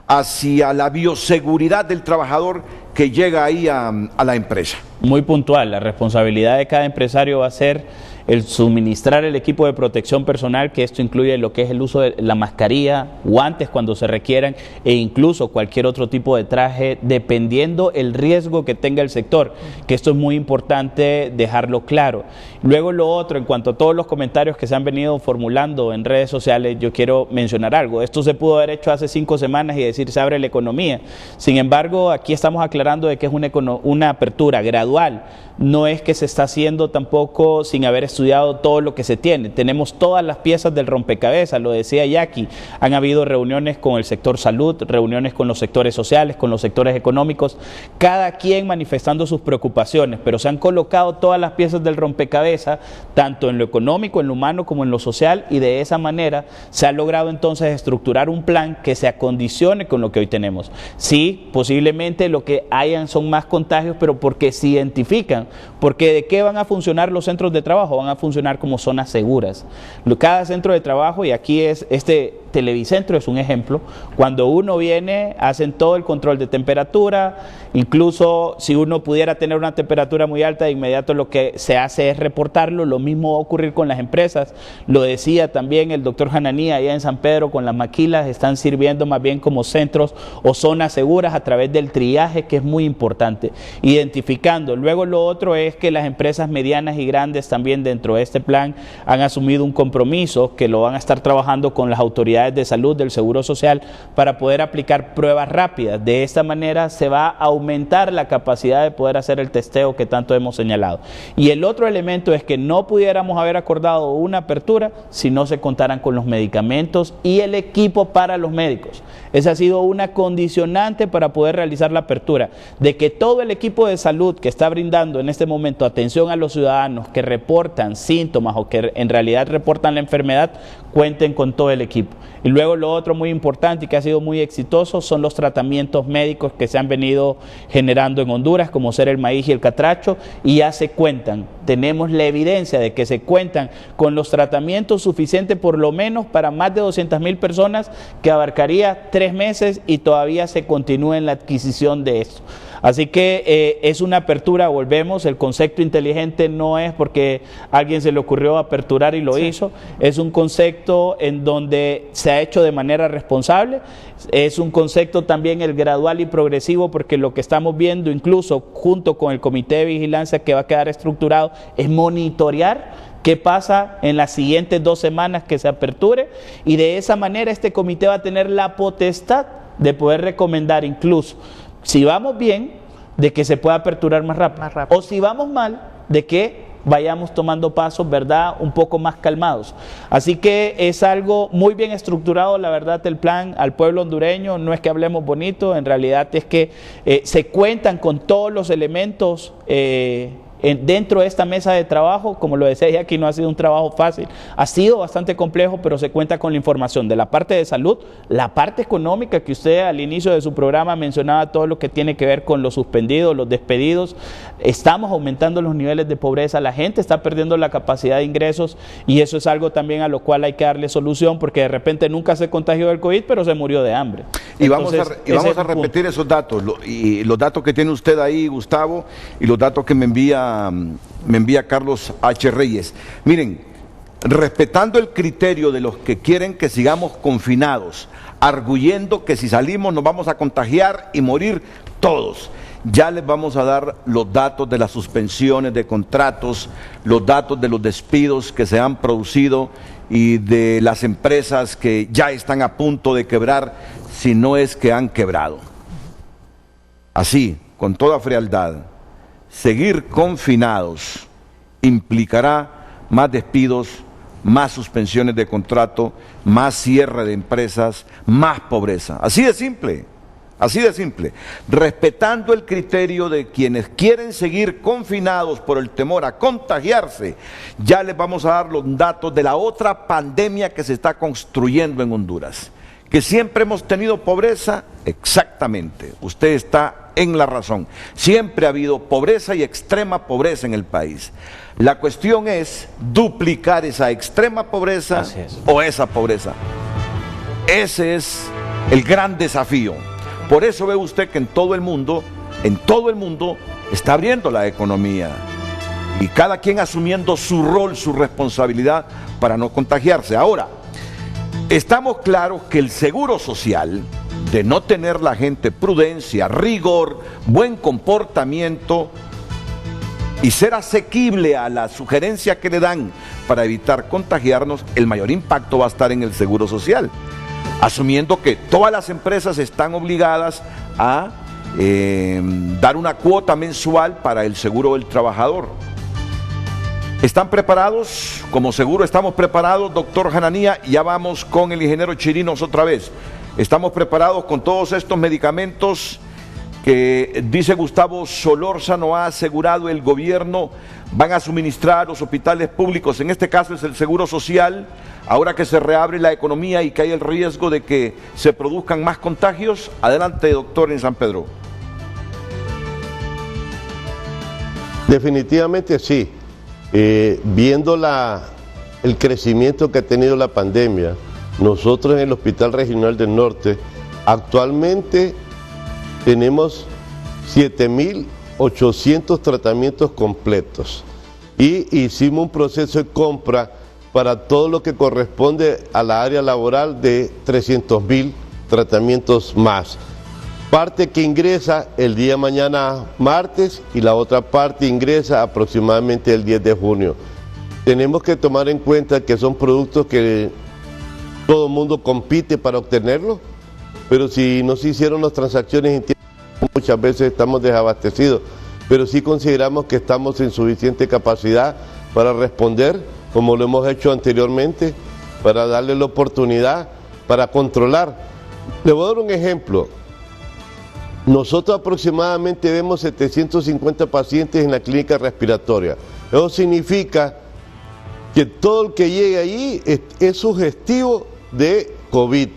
hacia la bioseguridad del trabajador que llega ahí a la empresa? Muy puntual, la responsabilidad de cada empresario va a ser el suministrar el equipo de protección personal, que esto incluye lo que es el uso de la mascarilla, guantes cuando se requieran e incluso cualquier otro tipo de traje, dependiendo el riesgo que tenga el sector, que esto es muy importante dejarlo claro. Luego lo otro, en cuanto a todos los comentarios que se han venido formulando en redes sociales, yo quiero mencionar algo. Esto se pudo haber hecho hace 5 semanas y decir se abre la economía. Sin embargo, aquí estamos aclarando de que es una apertura gradual. No es que se está haciendo tampoco sin haber estudiado todo lo que se tiene. Tenemos todas las piezas del rompecabezas, lo decía Jackie. Han habido reuniones con el sector salud, reuniones con los sectores sociales, con los sectores económicos, cada quien manifestando sus preocupaciones, pero se han colocado todas las piezas del rompecabezas, tanto en lo económico, en lo humano como en lo social, y de esa manera se ha logrado entonces estructurar un plan que se acondicione con lo que hoy tenemos. Sí, posiblemente lo que hayan son más contagios, pero porque se identifican. Porque ¿de qué van a funcionar los centros de trabajo? Van a funcionar como zonas seguras. Cada centro de trabajo, y aquí es Televicentro es un ejemplo, cuando uno viene, hacen todo el control de temperatura, incluso si uno pudiera tener una temperatura muy alta, de inmediato lo que se hace es reportarlo. Lo mismo va a ocurrir con las empresas. Lo decía también el doctor Hananía allá en San Pedro con las maquilas, están sirviendo más bien como centros o zonas seguras a través del triaje, que es muy importante, identificando. Luego lo otro es que las empresas medianas y grandes también dentro de este plan han asumido un compromiso que lo van a estar trabajando con las autoridades de salud del Seguro Social para poder aplicar pruebas rápidas. De esta manera se va a aumentar la capacidad de poder hacer el testeo que tanto hemos señalado. Y el otro elemento es que no pudiéramos haber acordado una apertura si no se contaran con los medicamentos y el equipo para los médicos. Esa ha sido una condicionante para poder realizar la apertura, de que todo el equipo de salud que está brindando en este momento atención a los ciudadanos que reportan síntomas o que en realidad reportan la enfermedad, cuenten con todo el equipo. Y luego lo otro muy importante y que ha sido muy exitoso son los tratamientos médicos que se han venido generando en Honduras, como ser el maíz y el catracho, y ya se cuentan. Tenemos la evidencia de que se cuentan con los tratamientos suficientes por lo menos para más de 200,000 personas, que abarcaría 3 meses y todavía se continúa en la adquisición de esto. Así que es una apertura, volvemos, el concepto inteligente no es porque a alguien se le ocurrió aperturar y lo hizo, es un concepto en donde se ha hecho de manera responsable, es un concepto también el gradual y progresivo, porque lo que estamos viendo incluso junto con el comité de vigilancia que va a quedar estructurado es monitorear qué pasa en las siguientes 2 semanas que se aperture, y de esa manera este comité va a tener la potestad de poder recomendar incluso, si vamos bien, de que se pueda aperturar más rápido. O si vamos mal, de que vayamos tomando pasos, ¿verdad?, un poco más calmados. Así que es algo muy bien estructurado, la verdad, el plan al pueblo hondureño. No es que hablemos bonito, en realidad es que se cuentan con todos los elementos dentro de esta mesa de trabajo. Como lo decía Jackie, no ha sido un trabajo fácil, ha sido bastante complejo, pero se cuenta con la información de la parte de salud, la parte económica, que usted al inicio de su programa mencionaba todo lo que tiene que ver con los suspendidos, los despedidos. Estamos aumentando los niveles de pobreza, la gente está perdiendo la capacidad de ingresos, y eso es algo también a lo cual hay que darle solución, porque de repente nunca se contagió del COVID, pero se murió de hambre. Y vamos a repetir esos datos, y los datos que tiene usted ahí, Gustavo, y los datos que me envía Carlos H. Reyes. Miren, respetando el criterio de los que quieren que sigamos confinados, arguyendo que si salimos nos vamos a contagiar y morir todos, ya les vamos a dar los datos de las suspensiones de contratos, los datos de los despidos que se han producido y de las empresas que ya están a punto de quebrar, si no es que han quebrado. Así, con toda frialdad, seguir confinados implicará más despidos, más suspensiones de contrato, más cierre de empresas, más pobreza. Así de simple, así de simple. Respetando el criterio de quienes quieren seguir confinados por el temor a contagiarse, ya les vamos a dar los datos de la otra pandemia que se está construyendo en Honduras, ¿Que siempre hemos tenido pobreza? Exactamente, usted está en la razón. Siempre ha habido pobreza y extrema pobreza en el país. La cuestión es duplicar esa extrema pobreza o esa pobreza. Ese es el gran desafío. Por eso ve usted que en todo el mundo está abriendo la economía. Y cada quien asumiendo su rol, su responsabilidad para no contagiarse. Ahora, estamos claros que el seguro social, de no tener la gente prudencia, rigor, buen comportamiento y ser asequible a la sugerencia que le dan para evitar contagiarnos, el mayor impacto va a estar en el seguro social, asumiendo que todas las empresas están obligadas a dar una cuota mensual para el seguro del trabajador. ¿Están preparados? Como seguro estamos preparados, doctor Hananía. Ya vamos con el ingeniero Chirinos otra vez. Estamos preparados con todos estos medicamentos que, dice Gustavo Solórzano, ha asegurado el gobierno, van a suministrar a los hospitales públicos. En este caso es el Seguro Social. Ahora que se reabre la economía y que hay el riesgo de que se produzcan más contagios. Adelante, doctor, en San Pedro. Definitivamente sí. Viendo el crecimiento que ha tenido la pandemia, nosotros en el Hospital Regional del Norte actualmente tenemos 7.800 tratamientos completos y hicimos un proceso de compra para todo lo que corresponde a la área laboral de 300.000 tratamientos más. Parte que ingresa el día de mañana martes y la otra parte ingresa aproximadamente el 10 de junio. Tenemos que tomar en cuenta que son productos que todo el mundo compite para obtenerlos, pero si no se hicieron las transacciones en tiempo, muchas veces estamos desabastecidos, pero sí consideramos que estamos en suficiente capacidad para responder, como lo hemos hecho anteriormente, para darle la oportunidad, para controlar. Le voy a dar un ejemplo. Nosotros aproximadamente vemos 750 pacientes en la clínica respiratoria. Eso significa que todo el que llegue allí es sugestivo de COVID.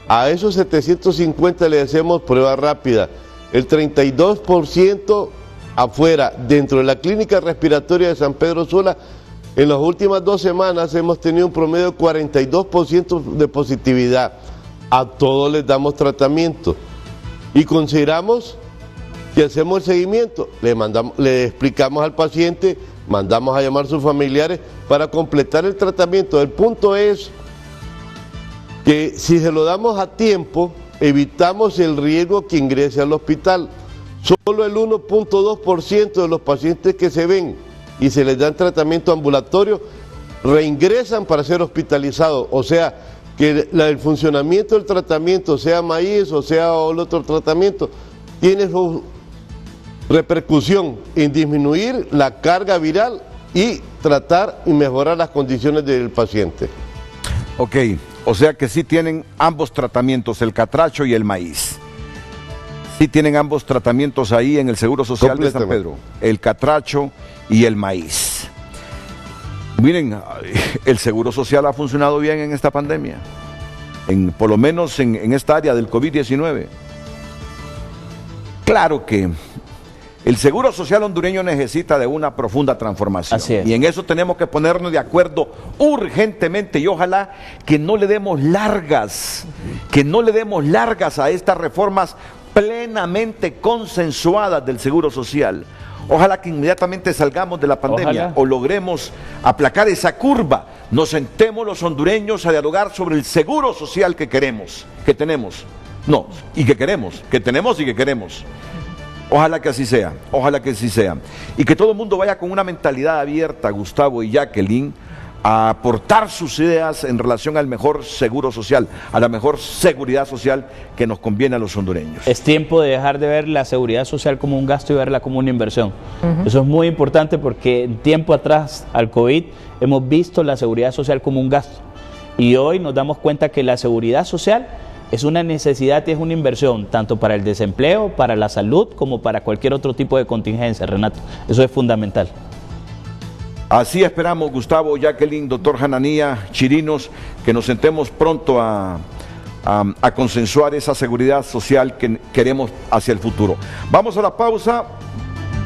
A esos 750 le hacemos prueba rápida. El 32% afuera, dentro de la clínica respiratoria de San Pedro Sula, en las últimas 2 semanas hemos tenido un promedio de 42% de positividad. A todos les damos tratamiento. Y consideramos que hacemos el seguimiento, le explicamos al paciente, mandamos a llamar a sus familiares para completar el tratamiento. El punto es que si se lo damos a tiempo, evitamos el riesgo que ingrese al hospital. Solo el 1.2% de los pacientes que se ven y se les dan tratamiento ambulatorio reingresan para ser hospitalizados, o sea, que el funcionamiento del tratamiento, sea maíz o sea el otro tratamiento, tiene su repercusión en disminuir la carga viral y tratar y mejorar las condiciones del paciente. Ok, o sea que sí tienen ambos tratamientos, el catracho y el maíz. Sí tienen ambos tratamientos ahí en el Seguro Social de San Pedro, el catracho y el maíz. Miren, el Seguro Social ha funcionado bien en esta pandemia, por lo menos en esta área del COVID-19. Claro que el Seguro Social hondureño necesita de una profunda transformación. Así es. Y en eso tenemos que ponernos de acuerdo urgentemente y ojalá que no le demos largas, a estas reformas plenamente consensuadas del Seguro Social. Ojalá que inmediatamente salgamos de la pandemia o logremos aplacar esa curva. Nos sentemos los hondureños a dialogar sobre el seguro social que queremos, que tenemos. No, y que queremos, que tenemos y que queremos. Ojalá que así sea, ojalá que así sea. Y que todo el mundo vaya con una mentalidad abierta, Gustavo y Jacqueline, a aportar sus ideas en relación al mejor seguro social, a la mejor seguridad social que nos conviene a los hondureños. Es tiempo de dejar de ver la seguridad social como un gasto y verla como una inversión. Eso es muy importante porque en tiempo atrás al COVID hemos visto la seguridad social como un gasto y hoy nos damos cuenta que la seguridad social es una necesidad y es una inversión, tanto para el desempleo, para la salud, como para cualquier otro tipo de contingencia, Renato. Eso es fundamental. Así esperamos, Gustavo, Jacqueline, doctor Hananía, Chirinos, que nos sentemos pronto a a consensuar esa seguridad social que queremos hacia el futuro. Vamos a la pausa.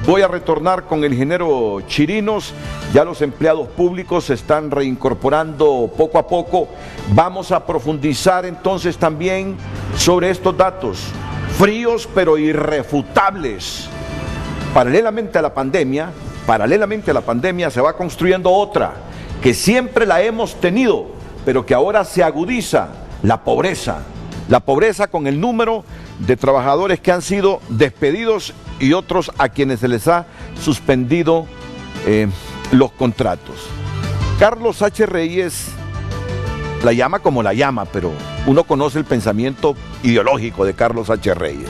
Voy a retornar con el ingeniero Chirinos. Ya los empleados públicos se están reincorporando poco a poco. Vamos a profundizar entonces también sobre estos datos fríos pero irrefutables. Paralelamente a la pandemia se va construyendo otra que siempre la hemos tenido, pero que ahora se agudiza: la pobreza con el número de trabajadores que han sido despedidos y otros a quienes se les ha suspendido los contratos. Carlos H. Reyes la llama como la llama, pero uno conoce el pensamiento ideológico de Carlos H. Reyes.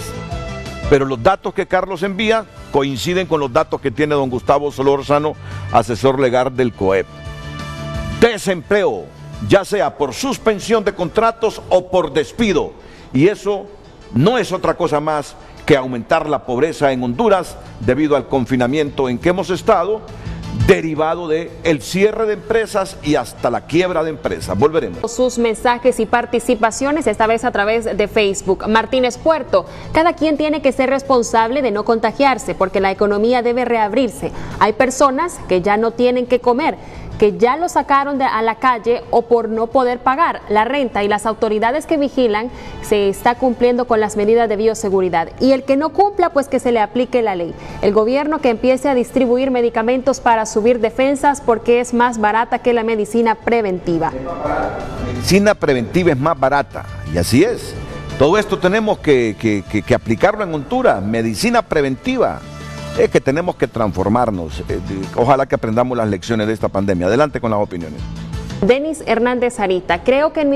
Pero los datos que Carlos envía coinciden con los datos que tiene don Gustavo Solórzano, asesor legal del COEP. Desempleo, ya sea por suspensión de contratos o por despido. Y eso no es otra cosa más que aumentar la pobreza en Honduras debido al confinamiento en que hemos estado, derivado del cierre de empresas y hasta la quiebra de empresas. Volveremos. Sus mensajes y participaciones, esta vez a través de Facebook. Martínez Puerto: cada quien tiene que ser responsable de no contagiarse porque la economía debe reabrirse. Hay personas que ya no tienen que comer, que ya lo sacaron a la calle o por no poder pagar la renta, y las autoridades que vigilan se está cumpliendo con las medidas de bioseguridad. Y el que no cumpla, pues que se le aplique la ley. El gobierno que empiece a distribuir medicamentos para subir defensas porque es más barata que la medicina preventiva. La medicina preventiva es más barata, y así es. Todo esto tenemos que aplicarlo en Honduras, medicina preventiva. Es que tenemos que transformarnos. Ojalá que aprendamos las lecciones de esta pandemia. Adelante con las opiniones. Denis Hernández Arita: creo que en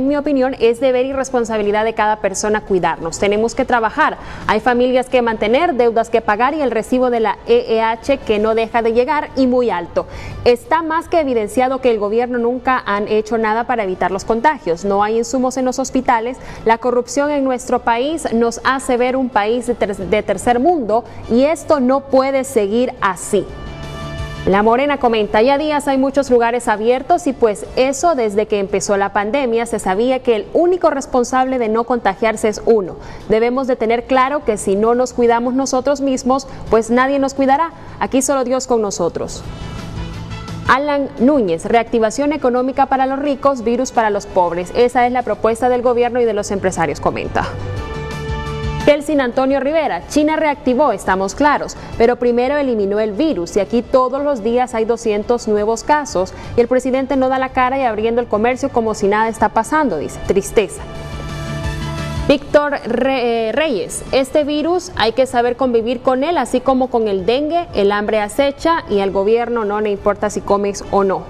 mi opinión es deber y responsabilidad de cada persona cuidarnos. Tenemos que trabajar. Hay familias que mantener, deudas que pagar y el recibo de la EEH que no deja de llegar y muy alto. Está más que evidenciado que el gobierno nunca han hecho nada para evitar los contagios. No hay insumos en los hospitales. La corrupción en nuestro país nos hace ver un país de tercer mundo, y esto no puede seguir así. La Morena comenta: ya días hay muchos lugares abiertos y pues eso desde que empezó la pandemia se sabía que el único responsable de no contagiarse es uno. Debemos de tener claro que si no nos cuidamos nosotros mismos, pues nadie nos cuidará. Aquí solo Dios con nosotros. Alan Núñez: reactivación económica para los ricos, virus para los pobres. Esa es la propuesta del gobierno y de los empresarios, comenta. Kelsin Antonio Rivera: China reactivó, estamos claros, pero primero eliminó el virus y aquí todos los días hay 200 nuevos casos y el presidente no da la cara y abriendo el comercio como si nada está pasando, dice. Tristeza. Víctor Reyes: este virus hay que saber convivir con él, así como con el dengue, el hambre acecha y al gobierno no le importa si comes o no.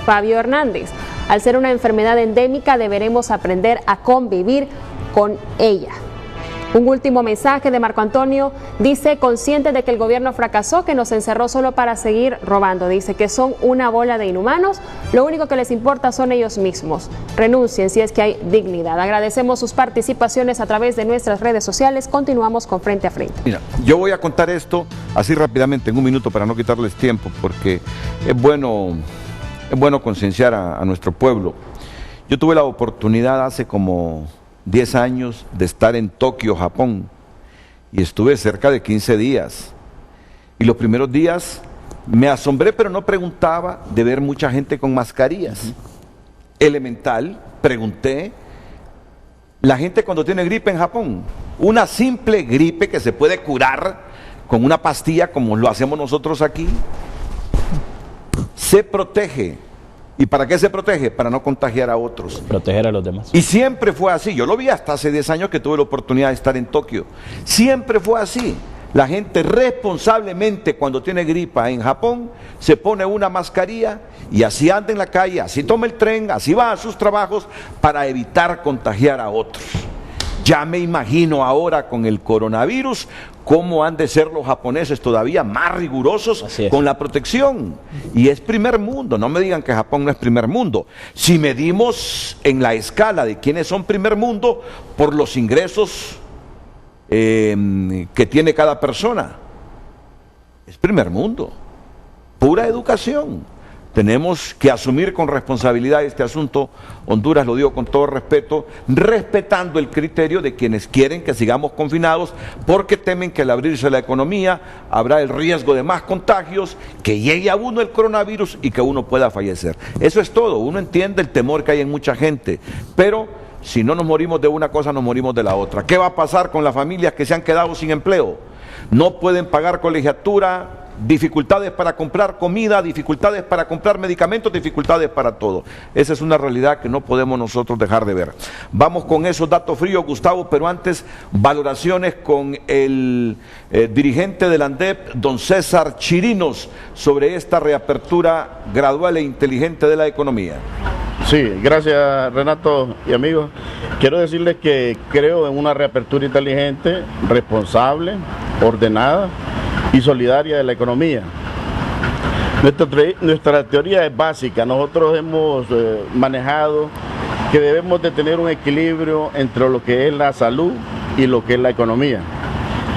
Fabio Hernández: al ser una enfermedad endémica deberemos aprender a convivir con ella. Un último mensaje de Marco Antonio, dice: consciente de que el gobierno fracasó, que nos encerró solo para seguir robando. Dice que son una bola de inhumanos, lo único que les importa son ellos mismos. Renuncien si es que hay dignidad. Agradecemos sus participaciones a través de nuestras redes sociales. Continuamos con Frente a Frente. Mira, yo voy a contar esto así rápidamente en un minuto para no quitarles tiempo, porque es bueno concienciar a nuestro pueblo. Yo tuve la oportunidad hace como 10 años de estar en Tokio, Japón, y estuve cerca de 15 días. Y los primeros días me asombré, pero no preguntaba, de ver mucha gente con mascarillas. Elemental, pregunté, la gente cuando tiene gripe en Japón, una simple gripe que se puede curar con una pastilla como lo hacemos nosotros aquí, se protege. ¿Y para qué se protege? Para no contagiar a otros. Proteger a los demás. Y siempre fue así. Yo lo vi hasta hace 10 años que tuve la oportunidad de estar en Tokio. Siempre fue así. La gente responsablemente cuando tiene gripa en Japón se pone una mascarilla y así anda en la calle, así toma el tren, así va a sus trabajos para evitar contagiar a otros. Ya me imagino ahora con el coronavirus cómo han de ser los japoneses todavía más rigurosos con la protección. Y es primer mundo, no me digan que Japón no es primer mundo. Si medimos en la escala de quiénes son primer mundo por los ingresos que tiene cada persona, es primer mundo. Pura educación, tenemos que asumir con responsabilidad este asunto. Honduras, lo digo con todo respeto, respetando el criterio de quienes quieren que sigamos confinados porque temen que al abrirse la economía habrá el riesgo de más contagios, que llegue a uno el coronavirus y que uno pueda fallecer. Eso es todo. Uno entiende el temor que hay en mucha gente, pero si no nos morimos de una cosa, nos morimos de la otra. ¿Qué va a pasar con las familias que se han quedado sin empleo? No pueden pagar colegiatura, dificultades para comprar comida, dificultades para comprar medicamentos, dificultades para todo. Esa es una realidad que no podemos nosotros dejar de ver. Vamos con esos datos fríos, Gustavo, pero antes, valoraciones con el dirigente del ANDEP, don César Chirinos, sobre esta reapertura gradual e inteligente de la economía. Sí, gracias Renato y amigos. Quiero decirles que creo en una reapertura inteligente, responsable, ordenada y solidaria de la economía. Nuestra teoría es básica. Nosotros hemos manejado que debemos de tener un equilibrio entre lo que es la salud y lo que es la economía.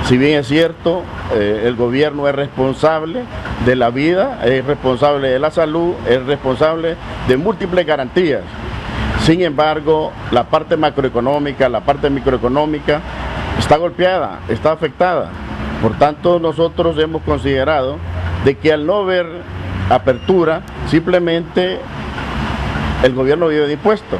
Si bien es cierto, el gobierno es responsable de la vida, es responsable de la salud, es responsable de múltiples garantías. Sin embargo, la parte macroeconómica, la parte microeconómica está golpeada, está afectada. Por tanto, nosotros hemos considerado de que al no haber apertura, simplemente el gobierno vive de impuestos.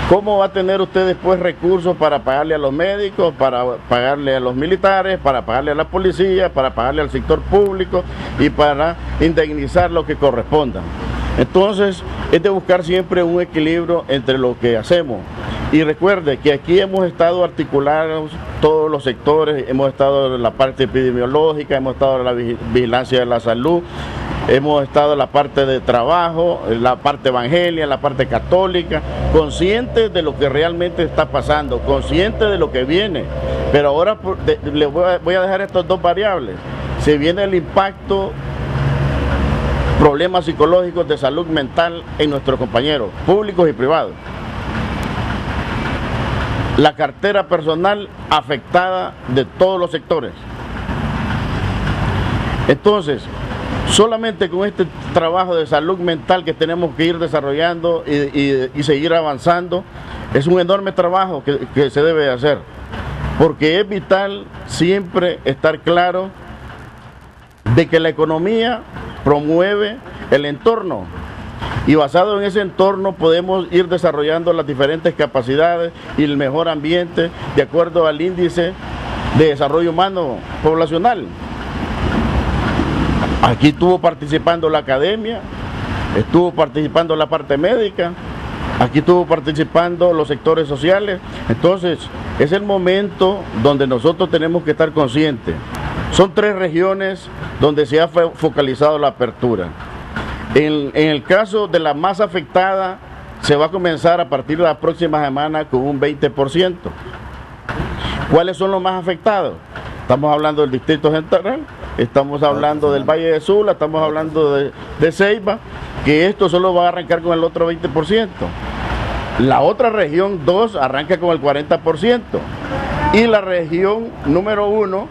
¿Cómo va a tener usted después recursos para pagarle a los médicos, para pagarle a los militares, para pagarle a la policía, para pagarle al sector público y para indemnizar lo que corresponda? Entonces, es de buscar siempre un equilibrio entre lo que hacemos. Y recuerde que aquí hemos estado articulados todos los sectores, hemos estado en la parte epidemiológica, hemos estado en la vigilancia de la salud, hemos estado en la parte de trabajo, en la parte evangélica, en la parte católica, conscientes de lo que realmente está pasando, conscientes de lo que viene. Pero ahora les voy a dejar estas dos variables. Se viene el impacto, problemas psicológicos de salud mental en nuestros compañeros, públicos y privados. La cartera personal afectada de todos los sectores. Entonces, solamente con este trabajo de salud mental que tenemos que ir desarrollando y seguir avanzando, es un enorme trabajo que se debe hacer, porque es vital siempre estar claro de que la economía promueve el entorno y basado en ese entorno podemos ir desarrollando las diferentes capacidades y el mejor ambiente de acuerdo al índice de desarrollo humano poblacional. Aquí estuvo participando la academia, estuvo participando la parte médica, aquí estuvo participando los sectores sociales. Entonces, es el momento donde nosotros tenemos que estar conscientes. Son 3 regiones donde se ha focalizado la apertura. En el caso de la más afectada, se va a comenzar a partir de la próxima semana con un 20%. ¿Cuáles son los más afectados? Estamos hablando del Distrito Central, estamos hablando del Valle de Sula, estamos hablando de Ceiba, que esto solo va a arrancar con el otro 20%. La otra región 2 arranca con el 40% y la región número 1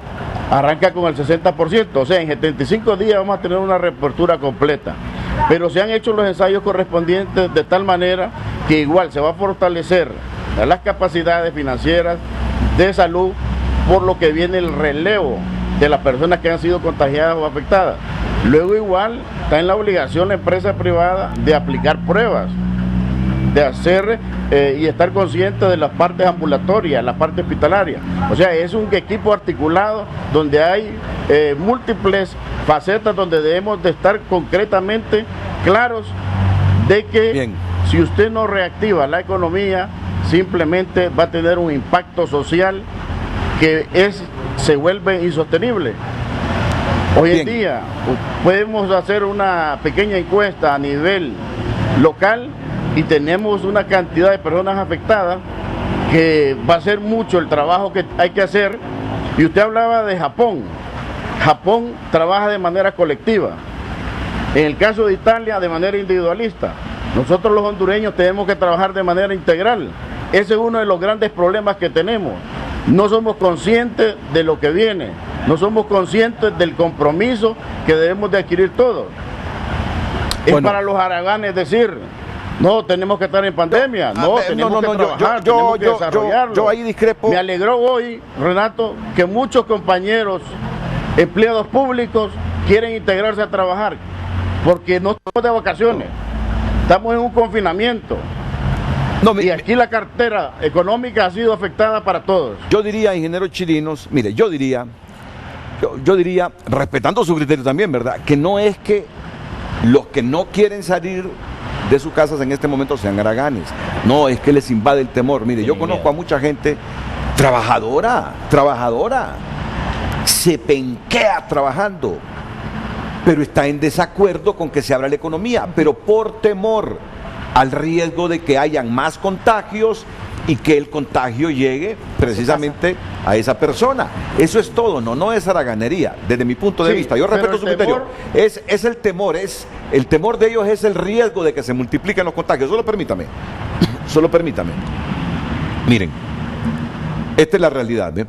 arranca con el 60%. O sea, en 75 días vamos a tener una reapertura completa. Pero se han hecho los ensayos correspondientes de tal manera que igual se va a fortalecer las capacidades financieras de salud, por lo que viene el relevo de las personas que han sido contagiadas o afectadas. Luego igual está en la obligación la empresa privada de aplicar pruebas, de hacer y estar consciente de las partes ambulatorias, la parte hospitalaria. O sea, es un equipo articulado donde hay múltiples facetas donde debemos de estar concretamente claros de que Bien. Si usted no reactiva la economía, simplemente va a tener un impacto social que se vuelve insostenible. Hoy en día podemos hacer una pequeña encuesta a nivel local y tenemos una cantidad de personas afectadas que va a ser mucho el trabajo que hay que hacer. Y usted hablaba de Japón. Japón trabaja de manera colectiva. En el caso de Italia, de manera individualista. Nosotros los hondureños tenemos que trabajar de manera integral. Ese es uno de los grandes problemas que tenemos. No somos conscientes de lo que viene. No somos conscientes del compromiso que debemos de adquirir todos. Es para los haraganes decir, no, tenemos que estar en pandemia, tenemos que trabajar, tenemos que desarrollarlo. Yo ahí discrepo. Me alegró hoy, Renato, que muchos compañeros empleados públicos quieren integrarse a trabajar, porque no estamos de vacaciones, estamos en un confinamiento. Y aquí la cartera económica ha sido afectada para todos. Yo diría, ingeniero Chirinos, mire, yo diría, respetando su criterio también, ¿verdad? Que no es que los que no quieren salir de sus casas en este momento sean haraganes. No, es que les invade el temor. Mire, yo conozco a mucha gente trabajadora, se penquea trabajando, pero está en desacuerdo con que se abra la economía, pero por temor al riesgo de que hayan más contagios y que el contagio llegue precisamente a esa persona. Eso es todo, no es haraganería, desde mi punto de vista. Yo respeto su criterio. Es el temor, el temor de ellos es el riesgo de que se multipliquen los contagios. Solo permítame. Miren, esta es la realidad, ¿eh?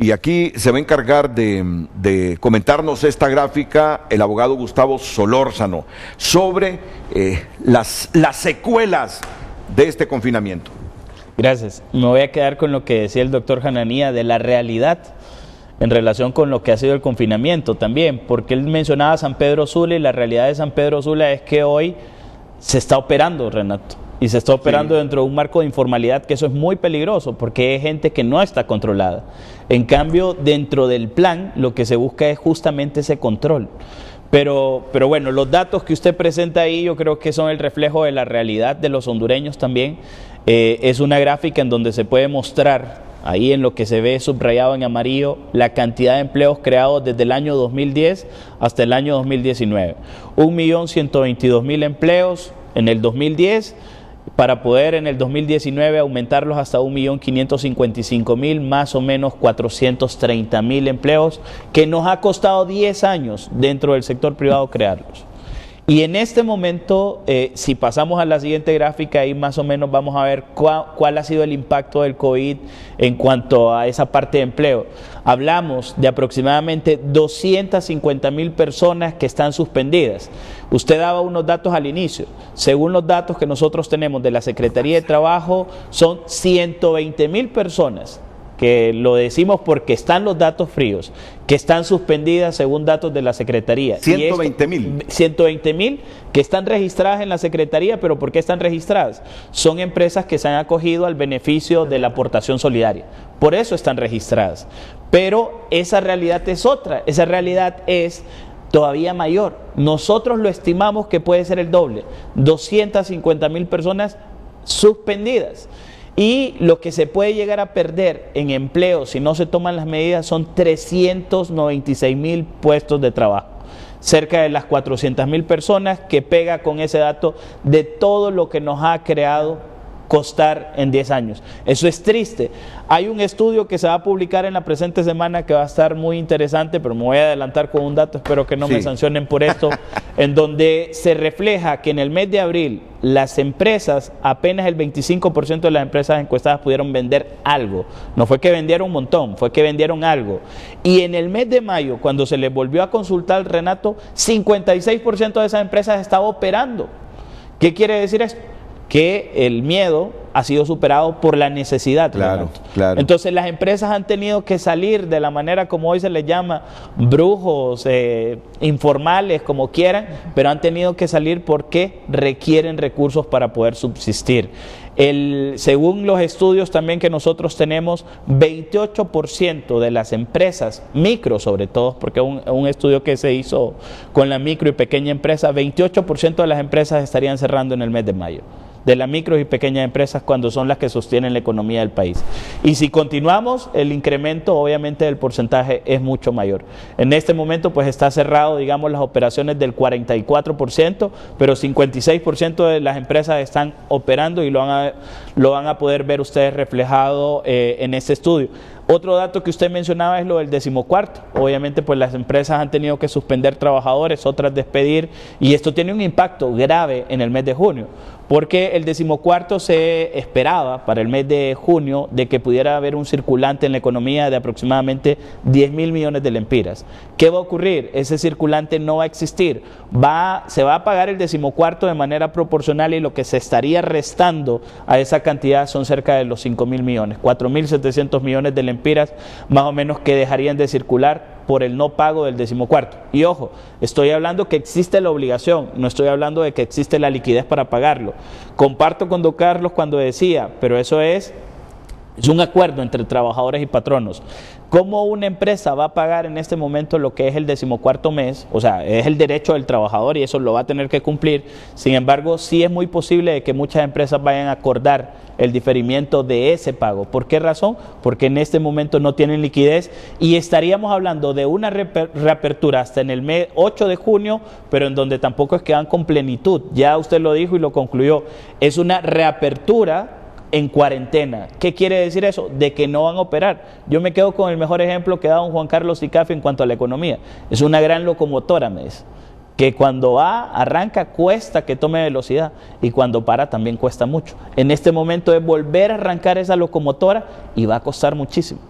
Y aquí se va a encargar de comentarnos esta gráfica el abogado Gustavo Solórzano sobre las secuelas de este confinamiento. Gracias. Me voy a quedar con lo que decía el doctor Hananía de la realidad en relación con lo que ha sido el confinamiento también, porque él mencionaba San Pedro Sula y la realidad de San Pedro Sula es que hoy se está operando, Renato. Y se está operando dentro de un marco de informalidad, que eso es muy peligroso, porque hay gente que no está controlada. En cambio, dentro del plan, lo que se busca es justamente ese control. Pero bueno, los datos que usted presenta ahí, yo creo que son el reflejo de la realidad de los hondureños también. Es una gráfica en donde se puede mostrar, ahí en lo que se ve subrayado en amarillo, la cantidad de empleos creados desde el año 2010 hasta el año 2019. 1.122.000 empleos en el 2010, para poder en el 2019 aumentarlos hasta 1.555.000, más o menos 430.000 empleos, que nos ha costado 10 años dentro del sector privado crearlos. Y en este momento, si pasamos a la siguiente gráfica, ahí más o menos vamos a ver cuál ha sido el impacto del COVID en cuanto a esa parte de empleo. Hablamos de aproximadamente 250.000 personas que están suspendidas. Usted daba unos datos al inicio. Según los datos que nosotros tenemos de la Secretaría de Trabajo, son 120.000 personas, que lo decimos porque están los datos fríos, que están suspendidas según datos de la Secretaría. 120.000. 120.000 que están registradas en la Secretaría, pero ¿por qué están registradas? Son empresas que se han acogido al beneficio de la aportación solidaria. Por eso están registradas. Pero esa realidad es otra, esa realidad es todavía mayor. Nosotros lo estimamos que puede ser el doble, 250.000 personas suspendidas. Y lo que se puede llegar a perder en empleo si no se toman las medidas son 396.000 puestos de trabajo. Cerca de las 400.000 personas, que pega con ese dato de todo lo que nos ha creado costar en 10 años. Eso es triste. Hay un estudio que se va a publicar en la presente semana que va a estar muy interesante, pero me voy a adelantar con un dato, espero que no me sancionen por esto, en donde se refleja que en el mes de abril las empresas, apenas el 25% de las empresas encuestadas pudieron vender algo. No fue que vendieron un montón, fue que vendieron algo. Y en el mes de mayo, cuando se les volvió a consultar, Renato, 56% de esas empresas estaba operando. ¿Qué quiere decir esto? Que el miedo ha sido superado por la necesidad. Claro. Entonces las empresas han tenido que salir de la manera como hoy se les llama, brujos, informales, como quieran, pero han tenido que salir porque requieren recursos para poder subsistir. Según los estudios también que nosotros tenemos, 28% de las empresas, micro sobre todo, porque un estudio que se hizo con la micro y pequeña empresa, 28% de las empresas estarían cerrando en el mes de mayo. De las micro y pequeñas empresas, cuando son las que sostienen la economía del país. Y si continuamos, el incremento obviamente del porcentaje es mucho mayor. En este momento pues está cerrado, digamos, las operaciones del 44%, pero 56% de las empresas están operando y lo van a poder ver ustedes reflejado en este estudio. Otro dato que usted mencionaba es lo del 14º. Obviamente pues las empresas han tenido que suspender trabajadores, otras despedir, y esto tiene un impacto grave en el mes de junio, porque el 14º se esperaba para el mes de junio de que pudiera haber un circulante en la economía de aproximadamente 10.000 millones de lempiras. ¿Qué va a ocurrir? Ese circulante no va a existir, se va a pagar el 14º de manera proporcional y lo que se estaría restando a esa cantidad son cerca de los 5.000 millones, 4.700 millones de lempiras más o menos que dejarían de circular por el no pago del 14º. Y ojo, estoy hablando que existe la obligación, no estoy hablando de que existe la liquidez para pagarlo. Comparto con don Carlos cuando decía, pero eso es un acuerdo entre trabajadores y patronos. ¿Cómo una empresa va a pagar en este momento lo que es el 14º mes? O sea, es el derecho del trabajador y eso lo va a tener que cumplir. Sin embargo, sí es muy posible de que muchas empresas vayan a acordar el diferimiento de ese pago. ¿Por qué razón? Porque en este momento no tienen liquidez y estaríamos hablando de una reapertura hasta en el mes 8 de junio, pero en donde tampoco es que van con plenitud. Ya usted lo dijo y lo concluyó. Es una reapertura en cuarentena. ¿Qué quiere decir eso? De que no van a operar. Yo me quedo con el mejor ejemplo que da don Juan Carlos Icafi en cuanto a la economía. Es una gran locomotora, me dice, que cuando arranca cuesta que tome velocidad y cuando para también cuesta mucho. En este momento es volver a arrancar esa locomotora y va a costar muchísimo.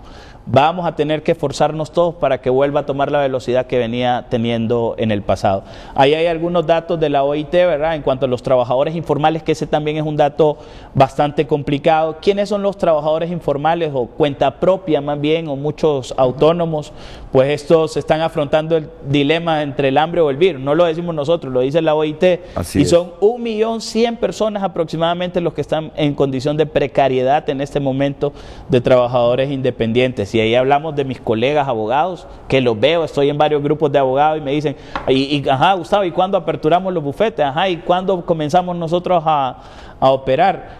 Vamos a tener que esforzarnos todos para que vuelva a tomar la velocidad que venía teniendo en el pasado. Ahí hay algunos datos de la OIT, ¿verdad? En cuanto a los trabajadores informales, que ese también es un dato bastante complicado. ¿Quiénes son los trabajadores informales o cuenta propia más bien, o muchos autónomos? Pues estos están afrontando el dilema entre el hambre o el virus. No lo decimos nosotros, lo dice la OIT. Así y es. son 1.100.000 personas aproximadamente los que están en condición de precariedad en este momento de trabajadores independientes. Y ahí hablamos de mis colegas abogados, que los veo, estoy en varios grupos de abogados y me dicen, ajá, Gustavo, ¿y cuándo aperturamos los bufetes? Ajá, ¿y cuándo comenzamos nosotros a operar?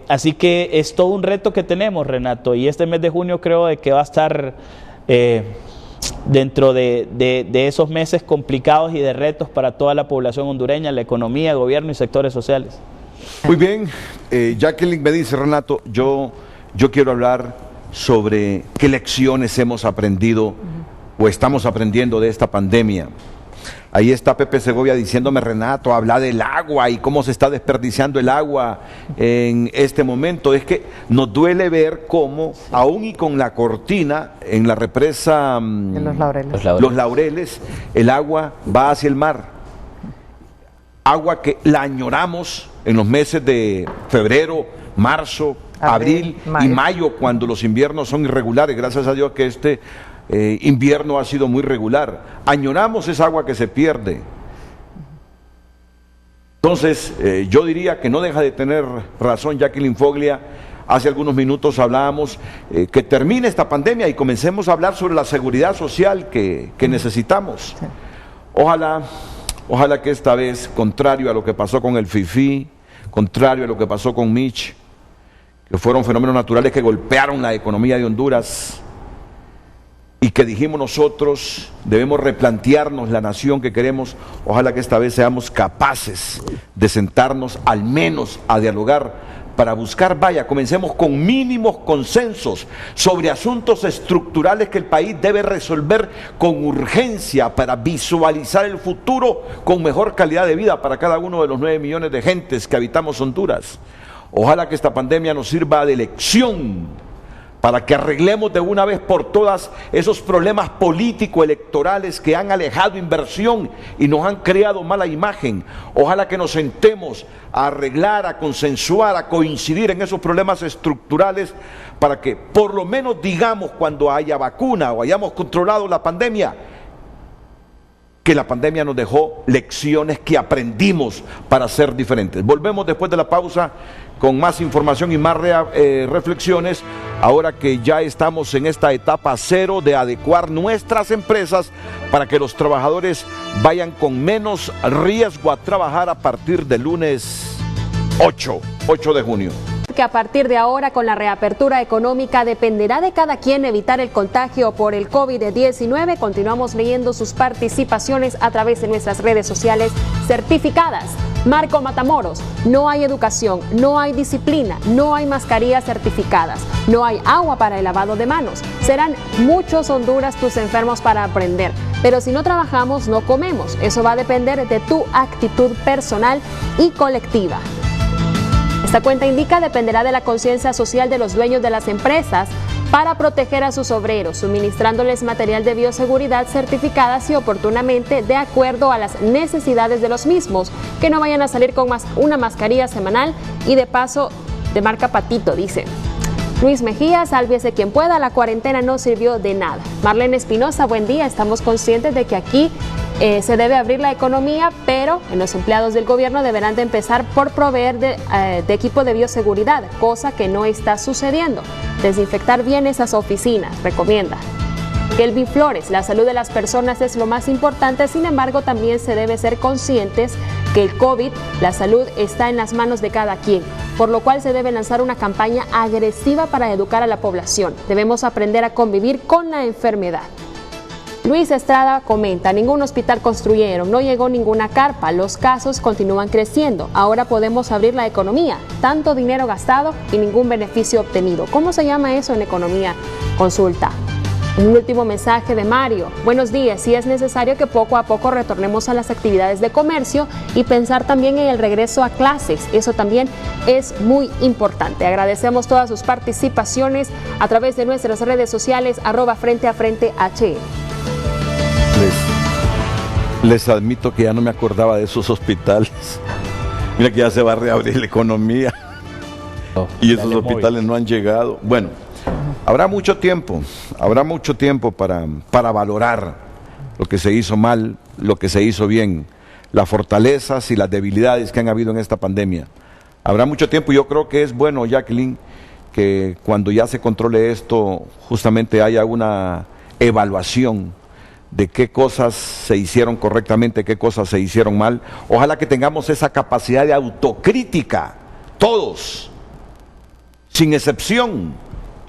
Así que es todo un reto que tenemos, Renato, y este mes de junio creo de que va a estar dentro de esos meses complicados y de retos para toda la población hondureña, la economía, gobierno y sectores sociales. Muy bien, Jacqueline me dice, Renato, yo quiero hablar sobre qué lecciones hemos aprendido o estamos aprendiendo de esta pandemia. Ahí está Pepe Segovia diciéndome, Renato, habla del agua y cómo se está desperdiciando el agua en este momento. Es que nos duele ver cómo, aún y con la cortina en la represa Los Laureles, el agua va hacia el mar. Agua que la añoramos en los meses de febrero, marzo, abril y mayo, cuando los inviernos son irregulares. Gracias a Dios que este invierno ha sido muy regular. Añoramos esa agua que se pierde. Entonces, yo diría que no deja de tener razón Jacqueline Foglia. Hace algunos minutos hablábamos que termine esta pandemia y comencemos a hablar sobre la seguridad social que necesitamos. Ojalá que esta vez, contrario a lo que pasó con el FIFI, contrario a lo que pasó con Mitch, que fueron fenómenos naturales que golpearon la economía de Honduras y que dijimos nosotros debemos replantearnos la nación que queremos. Ojalá que esta vez seamos capaces de sentarnos al menos a dialogar para buscar, comencemos con mínimos consensos sobre asuntos estructurales que el país debe resolver con urgencia para visualizar el futuro con mejor calidad de vida para cada uno de los 9 millones de gentes que habitamos Honduras. Ojalá que esta pandemia nos sirva de lección para que arreglemos de una vez por todas esos problemas político-electorales que han alejado inversión y nos han creado mala imagen. Ojalá que nos sentemos a arreglar, a consensuar, a coincidir en esos problemas estructurales para que por lo menos digamos cuando haya vacuna o hayamos controlado la pandemia, que la pandemia nos dejó lecciones que aprendimos para ser diferentes. Volvemos después de la pausa con más información y más reflexiones, ahora que ya estamos en esta etapa cero de adecuar nuestras empresas para que los trabajadores vayan con menos riesgo a trabajar a partir del lunes 8 de junio. Que a partir de ahora, con la reapertura económica, dependerá de cada quien evitar el contagio por el COVID-19. Continuamos leyendo sus participaciones a través de nuestras redes sociales certificadas. Marco Matamoros: no hay educación, no hay disciplina, no hay mascarillas certificadas, no hay agua para el lavado de manos. Serán muchos Honduras tus enfermos para aprender, pero si no trabajamos, no comemos. Eso va a depender de tu actitud personal y colectiva. Esta cuenta indica dependerá de la conciencia social de los dueños de las empresas para proteger a sus obreros, suministrándoles material de bioseguridad certificada si oportunamente de acuerdo a las necesidades de los mismos, que no vayan a salir con una mascarilla semanal y de paso de marca Patito, dice. Luis Mejía, sálvese quien pueda, la cuarentena no sirvió de nada. Marlene Espinosa, buen día, estamos conscientes de que aquí se debe abrir la economía, pero los empleados del gobierno deberán de empezar por proveer de equipo de bioseguridad, cosa que no está sucediendo. Desinfectar bien esas oficinas, recomienda. Kelvin Flores, la salud de las personas es lo más importante, sin embargo también se debe ser conscientes que el COVID, la salud está en las manos de cada quien, por lo cual se debe lanzar una campaña agresiva para educar a la población. Debemos aprender a convivir con la enfermedad. Luis Estrada comenta, ningún hospital construyeron, no llegó ninguna carpa, los casos continúan creciendo, ahora podemos abrir la economía, tanto dinero gastado y ningún beneficio obtenido. ¿Cómo se llama eso en economía? Consulta. Un último mensaje de Mario. Buenos días, sí es necesario que poco a poco retornemos a las actividades de comercio y pensar también en el regreso a clases. Eso también es muy importante. Agradecemos todas sus participaciones a través de nuestras redes sociales @FrenteAFrente_HN. Les admito que ya no me acordaba de esos hospitales. Mira que ya se va a reabrir la economía y esos hospitales no han llegado. Bueno, habrá mucho tiempo para valorar lo que se hizo mal, lo que se hizo bien, las fortalezas y las debilidades que han habido en esta pandemia. Habrá mucho tiempo y yo creo que es bueno, Jacqueline, que cuando ya se controle esto, justamente haya una evaluación de qué cosas se hicieron correctamente, qué cosas se hicieron mal. Ojalá que tengamos esa capacidad de autocrítica, todos, sin excepción,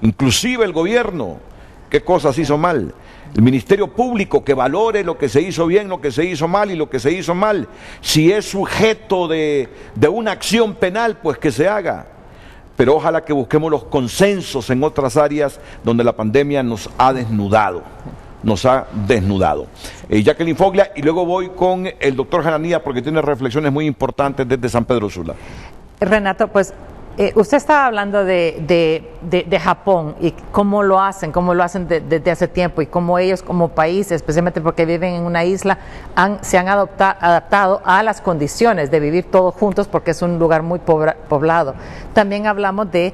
inclusive el gobierno, qué cosas hizo mal. El Ministerio Público que valore lo que se hizo bien, lo que se hizo mal y lo que se hizo mal. Si es sujeto de una acción penal, pues que se haga. Pero ojalá que busquemos los consensos en otras áreas donde la pandemia nos ha desnudado. Jacqueline Foglia, y luego voy con el doctor Jananía porque tiene reflexiones muy importantes desde San Pedro Sula. Renato, pues usted estaba hablando de Japón y cómo lo hacen desde hace tiempo y cómo ellos como país, especialmente porque viven en una isla, se han adaptado a las condiciones de vivir todos juntos porque es un lugar muy poblado. También hablamos de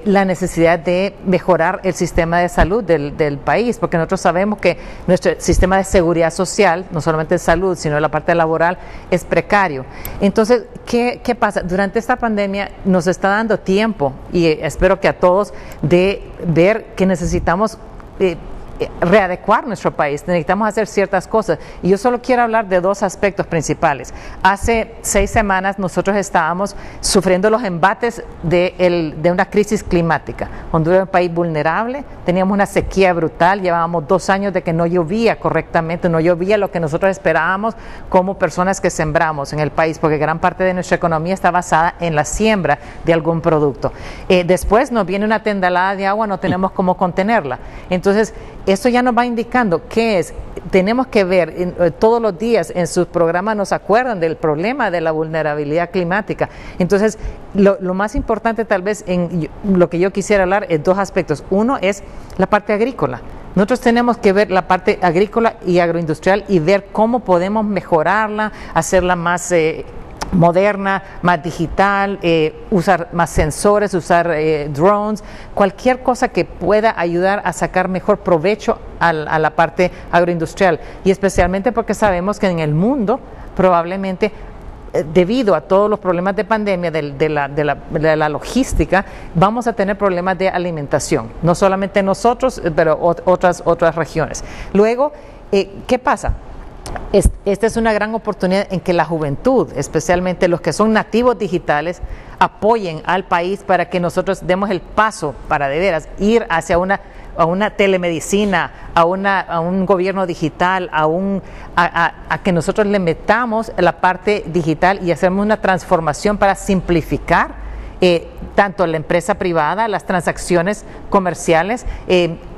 la necesidad de mejorar el sistema de salud del país, porque nosotros sabemos que nuestro sistema de seguridad social, no solamente de salud, sino la parte laboral, es precario. Entonces, ¿qué pasa? Durante esta pandemia nos está dando tiempo, y espero que a todos, de ver que necesitamos readecuar nuestro país, necesitamos hacer ciertas cosas, y yo solo quiero hablar de dos aspectos principales. Hace 6 semanas nosotros estábamos sufriendo los embates de una crisis climática. Honduras es un país vulnerable, teníamos una sequía brutal, llevábamos 2 años de que no llovía correctamente, no llovía lo que nosotros esperábamos como personas que sembramos en el país, porque gran parte de nuestra economía está basada en la siembra de algún producto. Después nos viene una tendalada de agua, no tenemos cómo contenerla. Entonces, eso ya nos va indicando qué es. Tenemos que ver todos los días en sus programas, nos acuerdan del problema de la vulnerabilidad climática. Entonces, lo más importante tal vez en lo que yo quisiera hablar es 2 aspectos. Uno es la parte agrícola. Nosotros tenemos que ver la parte agrícola y agroindustrial y ver cómo podemos mejorarla, hacerla más moderna, más digital, usar más sensores, usar drones, cualquier cosa que pueda ayudar a sacar mejor provecho a la parte agroindustrial, y especialmente porque sabemos que en el mundo probablemente debido a todos los problemas de pandemia, de la logística, vamos a tener problemas de alimentación, no solamente nosotros, pero otras regiones. Luego, ¿qué pasa? Esta es una gran oportunidad en que la juventud, especialmente los que son nativos digitales, apoyen al país para que nosotros demos el paso para de veras ir hacia una telemedicina, a un gobierno digital, a que nosotros le metamos la parte digital y hacemos una transformación para simplificar tanto la empresa privada, las transacciones comerciales,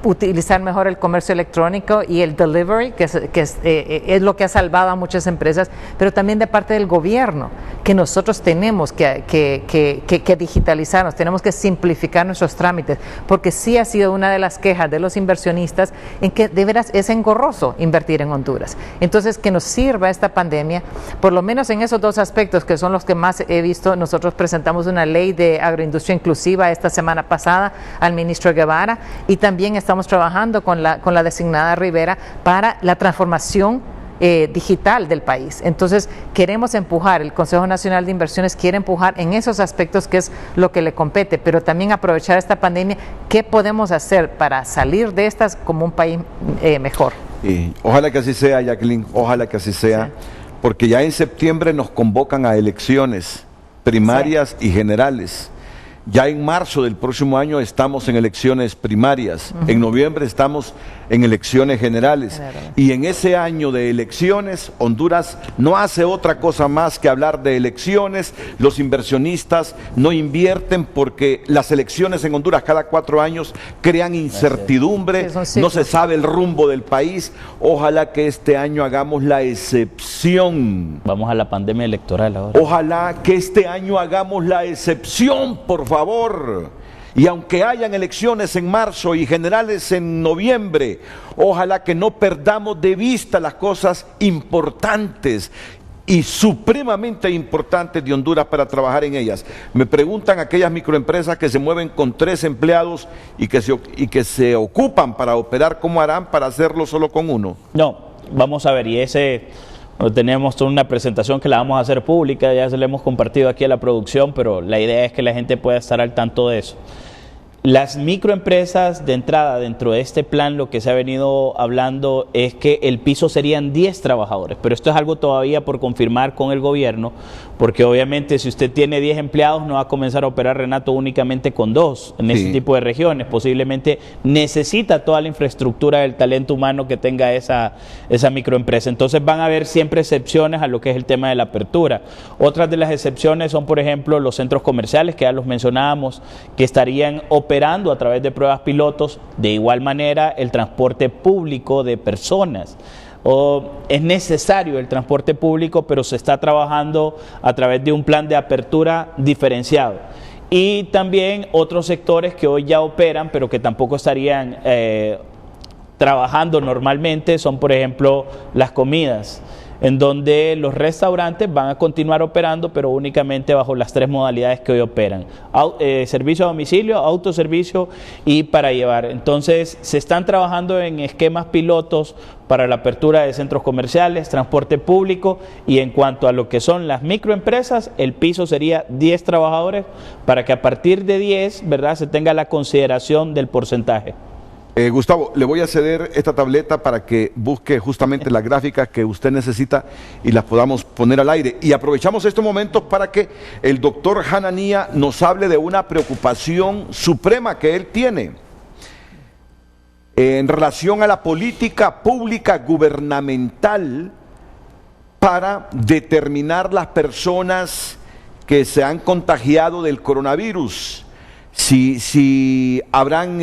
utilizar mejor el comercio electrónico y el delivery, que es lo que ha salvado a muchas empresas, pero también de parte del gobierno, que nosotros tenemos que digitalizarnos, tenemos que simplificar nuestros trámites, porque sí ha sido una de las quejas de los inversionistas en que de veras es engorroso invertir en Honduras. Entonces, que nos sirva esta pandemia, por lo menos en esos dos aspectos que son los que más he visto. Nosotros presentamos una ley de agroindustria inclusiva esta semana pasada al ministro Guevara, y también estamos trabajando con la designada Rivera para la transformación digital del país. Entonces queremos empujar, el Consejo Nacional de Inversiones quiere empujar en esos aspectos que es lo que le compete, pero también aprovechar esta pandemia. ¿Qué podemos hacer para salir de estas como un país mejor? Y ojalá que así sea, Jacqueline, ojalá que así sea, sí, porque ya en septiembre nos convocan a elecciones primarias, sí, y generales. Ya en marzo del próximo año estamos en elecciones primarias, en noviembre estamos en elecciones generales, y en ese año de elecciones Honduras no hace otra cosa más que hablar de elecciones. Los inversionistas no invierten porque las elecciones en Honduras cada 4 años crean incertidumbre, no se sabe el rumbo del país. Ojalá que este año hagamos la excepción. Vamos a la pandemia electoral ahora. Ojalá que este año hagamos la excepción, por favor. Y aunque hayan elecciones en marzo y generales en noviembre, ojalá que no perdamos de vista las cosas importantes y supremamente importantes de Honduras para trabajar en ellas. Me preguntan aquellas microempresas que se mueven con 3 empleados y que se ocupan para operar, ¿cómo harán para hacerlo solo con 1? No, vamos a ver, y tenemos una presentación que la vamos a hacer pública, ya se la hemos compartido aquí a la producción, pero la idea es que la gente pueda estar al tanto de eso. Las microempresas de entrada dentro de este plan, lo que se ha venido hablando es que el piso serían 10 trabajadores, pero esto es algo todavía por confirmar con el gobierno, porque obviamente si usted tiene 10 empleados no va a comenzar a operar, Renato, únicamente con 2 en ese tipo de regiones. Posiblemente necesita toda la infraestructura del talento humano que tenga esa microempresa. Entonces van a haber siempre excepciones a lo que es el tema de la apertura. Otras de las excepciones son, por ejemplo, los centros comerciales, que ya los mencionábamos, que estarían operando a través de pruebas pilotos. De igual manera, el transporte público de personas. Es necesario el transporte público, pero se está trabajando a través de un plan de apertura diferenciado. Y también otros sectores que hoy ya operan, pero que tampoco estarían trabajando normalmente, son, por ejemplo, las comidas, en donde los restaurantes van a continuar operando, pero únicamente bajo las 3 modalidades que hoy operan: servicio a domicilio, autoservicio y para llevar. Entonces se están trabajando en esquemas pilotos para la apertura de centros comerciales, transporte público, y en cuanto a lo que son las microempresas, el piso sería 10 trabajadores, para que a partir de 10, ¿verdad?, se tenga la consideración del porcentaje. Gustavo, le voy a ceder esta tableta para que busque justamente las gráficas que usted necesita y las podamos poner al aire. Y aprovechamos estos momentos para que el doctor Hanania nos hable de una preocupación suprema que él tiene en relación a la política pública gubernamental para determinar las personas que se han contagiado del coronavirus. Si habrán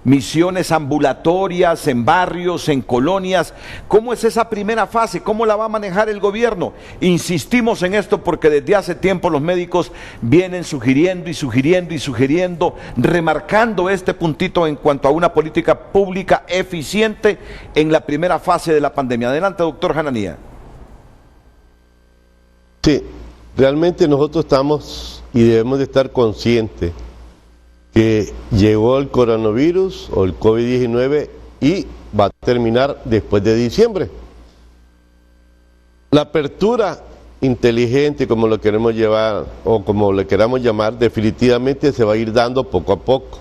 misiones ambulatorias en barrios, en colonias. ¿Cómo es esa primera fase? ¿Cómo la va a manejar el gobierno? Insistimos en esto porque desde hace tiempo los médicos vienen sugiriendo, remarcando este puntito en cuanto a una política pública eficiente en la primera fase de la pandemia. Adelante, doctor Hanania. Sí, realmente nosotros estamos y debemos de estar conscientes que llegó el coronavirus o el COVID-19 y va a terminar después de diciembre. La apertura inteligente, como lo queremos llevar o como le queramos llamar, definitivamente se va a ir dando poco a poco.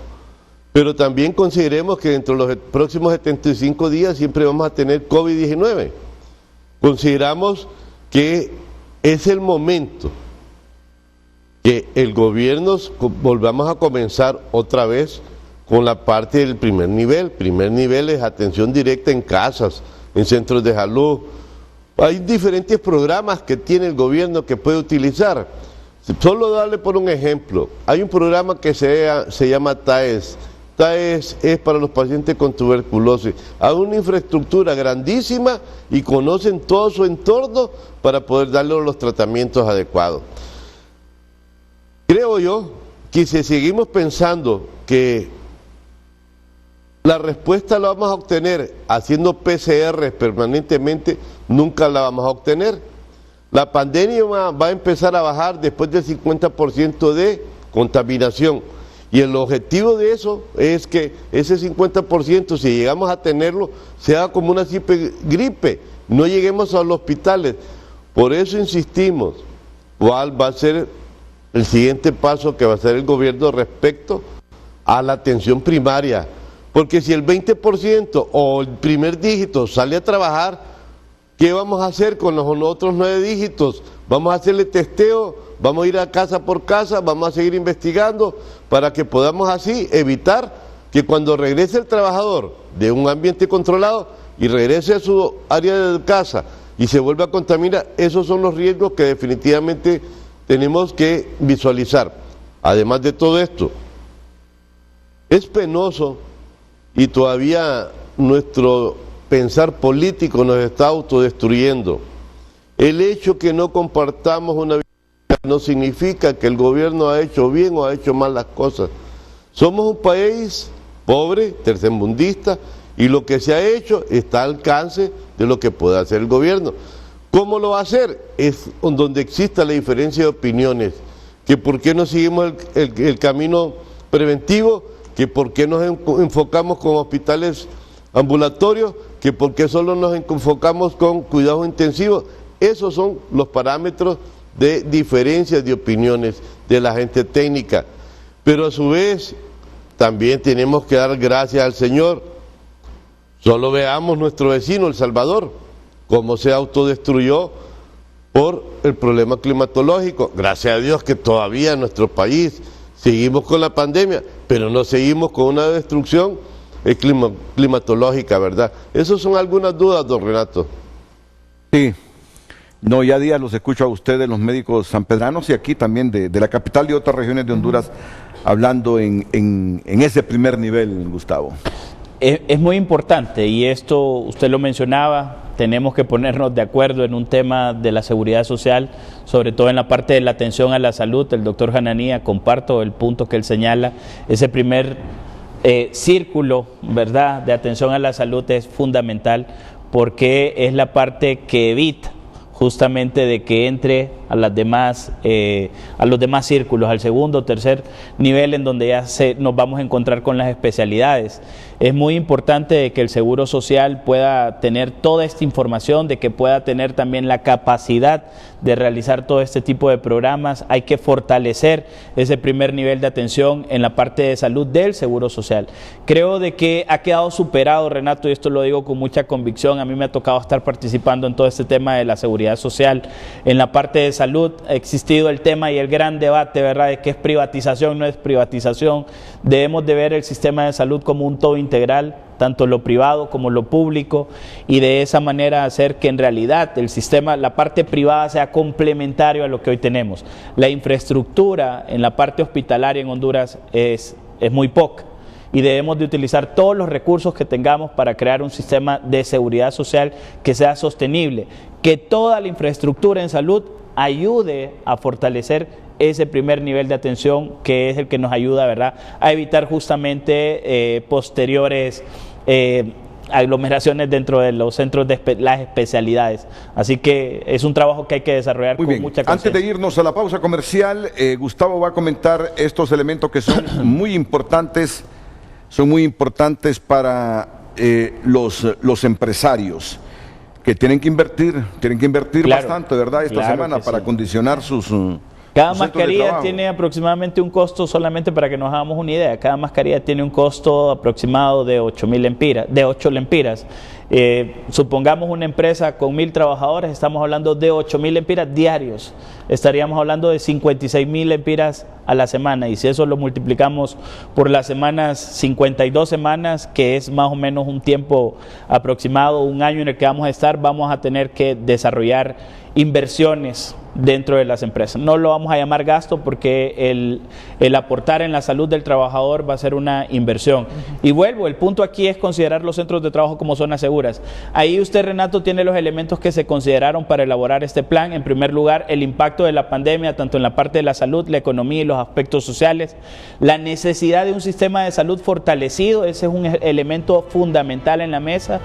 Pero también consideremos que dentro de los próximos 75 días siempre vamos a tener COVID-19. Consideramos que es el momento que el gobierno volvamos a comenzar otra vez con la parte del primer nivel. Primer nivel es atención directa en casas, en centros de salud. Hay diferentes programas que tiene el gobierno que puede utilizar. Solo darle por un ejemplo, hay un programa que se llama TAES, es para los pacientes con tuberculosis. Hay una infraestructura grandísima y conocen todo su entorno para poder darle los tratamientos adecuados. Creo yo que si seguimos pensando que la respuesta la vamos a obtener haciendo PCR permanentemente, nunca la vamos a obtener. La pandemia va a empezar a bajar después del 50% de contaminación. Y el objetivo de eso es que ese 50%, si llegamos a tenerlo, sea como una simple gripe, no lleguemos a los hospitales. Por eso insistimos, ¿cuál va a ser el siguiente paso que va a hacer el gobierno respecto a la atención primaria? Porque si el 20% o el primer dígito sale a trabajar, ¿qué vamos a hacer con los otros 9 dígitos? Vamos a hacerle testeo, vamos a ir a casa por casa, vamos a seguir investigando para que podamos así evitar que cuando regrese el trabajador de un ambiente controlado y regrese a su área de casa y se vuelva a contaminar, esos son los riesgos que definitivamente tenemos que visualizar. Además de todo esto, es penoso y todavía nuestro pensar político nos está autodestruyendo. El hecho que no compartamos una vida no significa que el gobierno ha hecho bien o ha hecho mal las cosas. Somos un país pobre, tercermundista, y lo que se ha hecho está al alcance de lo que puede hacer el gobierno. ¿Cómo lo va a hacer? Es donde exista la diferencia de opiniones, que por qué no seguimos el camino preventivo, que por qué nos enfocamos con hospitales ambulatorios, que por qué solo nos enfocamos con cuidados intensivos. Esos son los parámetros de diferencias de opiniones de la gente técnica. Pero a su vez, también tenemos que dar gracias al Señor. Solo veamos nuestro vecino, El Salvador, cómo se autodestruyó por el problema climatológico. Gracias a Dios que todavía en nuestro país seguimos con la pandemia, pero no seguimos con una destrucción climatológica, ¿verdad? Esas son algunas dudas, don Renato. Sí, no, ya días los escucho a ustedes, los médicos sanpedranos y aquí también de la capital y otras regiones de Honduras, hablando en ese primer nivel, Gustavo. Es muy importante y esto usted lo mencionaba, tenemos que ponernos de acuerdo en un tema de la seguridad social, sobre todo en la parte de la atención a la salud. El doctor Hananía, comparto el punto que él señala, ese primer círculo, ¿verdad?, de atención a la salud es fundamental porque es la parte que evita justamente de que entre a los demás círculos, al segundo o tercer nivel en donde ya nos vamos a encontrar con las especialidades. Es muy importante que el Seguro Social pueda tener toda esta información, de que pueda tener también la capacidad de realizar todo este tipo de programas. Hay que fortalecer ese primer nivel de atención en la parte de salud del Seguro Social. Creo de que ha quedado superado, Renato, y esto lo digo con mucha convicción. A mí me ha tocado estar participando en todo este tema de la seguridad social. En la parte de salud ha existido el tema y el gran debate, ¿verdad?, de qué es privatización, no es privatización. Debemos de ver el sistema de salud como un todo integral, tanto lo privado como lo público, y de esa manera hacer que en realidad el sistema, la parte privada sea complementario a lo que hoy tenemos. La infraestructura en la parte hospitalaria en Honduras es muy poca y debemos de utilizar todos los recursos que tengamos para crear un sistema de seguridad social que sea sostenible, que toda la infraestructura en salud ayude a fortalecer ese primer nivel de atención, que es el que nos ayuda, ¿verdad?, a evitar justamente posteriores aglomeraciones dentro de los centros de las especialidades. Así que es un trabajo que hay que desarrollar con mucha conciencia. Antes de irnos a la pausa comercial, Gustavo va a comentar estos elementos que son muy importantes para los empresarios, que tienen que invertir claro, bastante, ¿verdad?, esta semana para acondicionar sus Cada mascarilla tiene aproximadamente un costo, solamente para que nos hagamos una idea, cada mascarilla tiene un costo aproximado de 8 lempiras. Supongamos una empresa con 1,000 trabajadores, estamos hablando de 8,000 lempiras diarios, estaríamos hablando de 56,000 lempiras a la semana, y si eso lo multiplicamos por las semanas, 52 semanas, que es más o menos un tiempo aproximado, un año en el que vamos a estar, vamos a tener que desarrollar inversiones dentro de las empresas. No lo vamos a llamar gasto porque el aportar en la salud del trabajador va a ser una inversión. Y vuelvo, el punto aquí es considerar los centros de trabajo como zonas seguras. Ahí usted, Renato, tiene los elementos que se consideraron para elaborar este plan. En primer lugar, el impacto de la pandemia, tanto en la parte de la salud, la economía y los aspectos sociales. La necesidad de un sistema de salud fortalecido, ese es un elemento fundamental en la mesa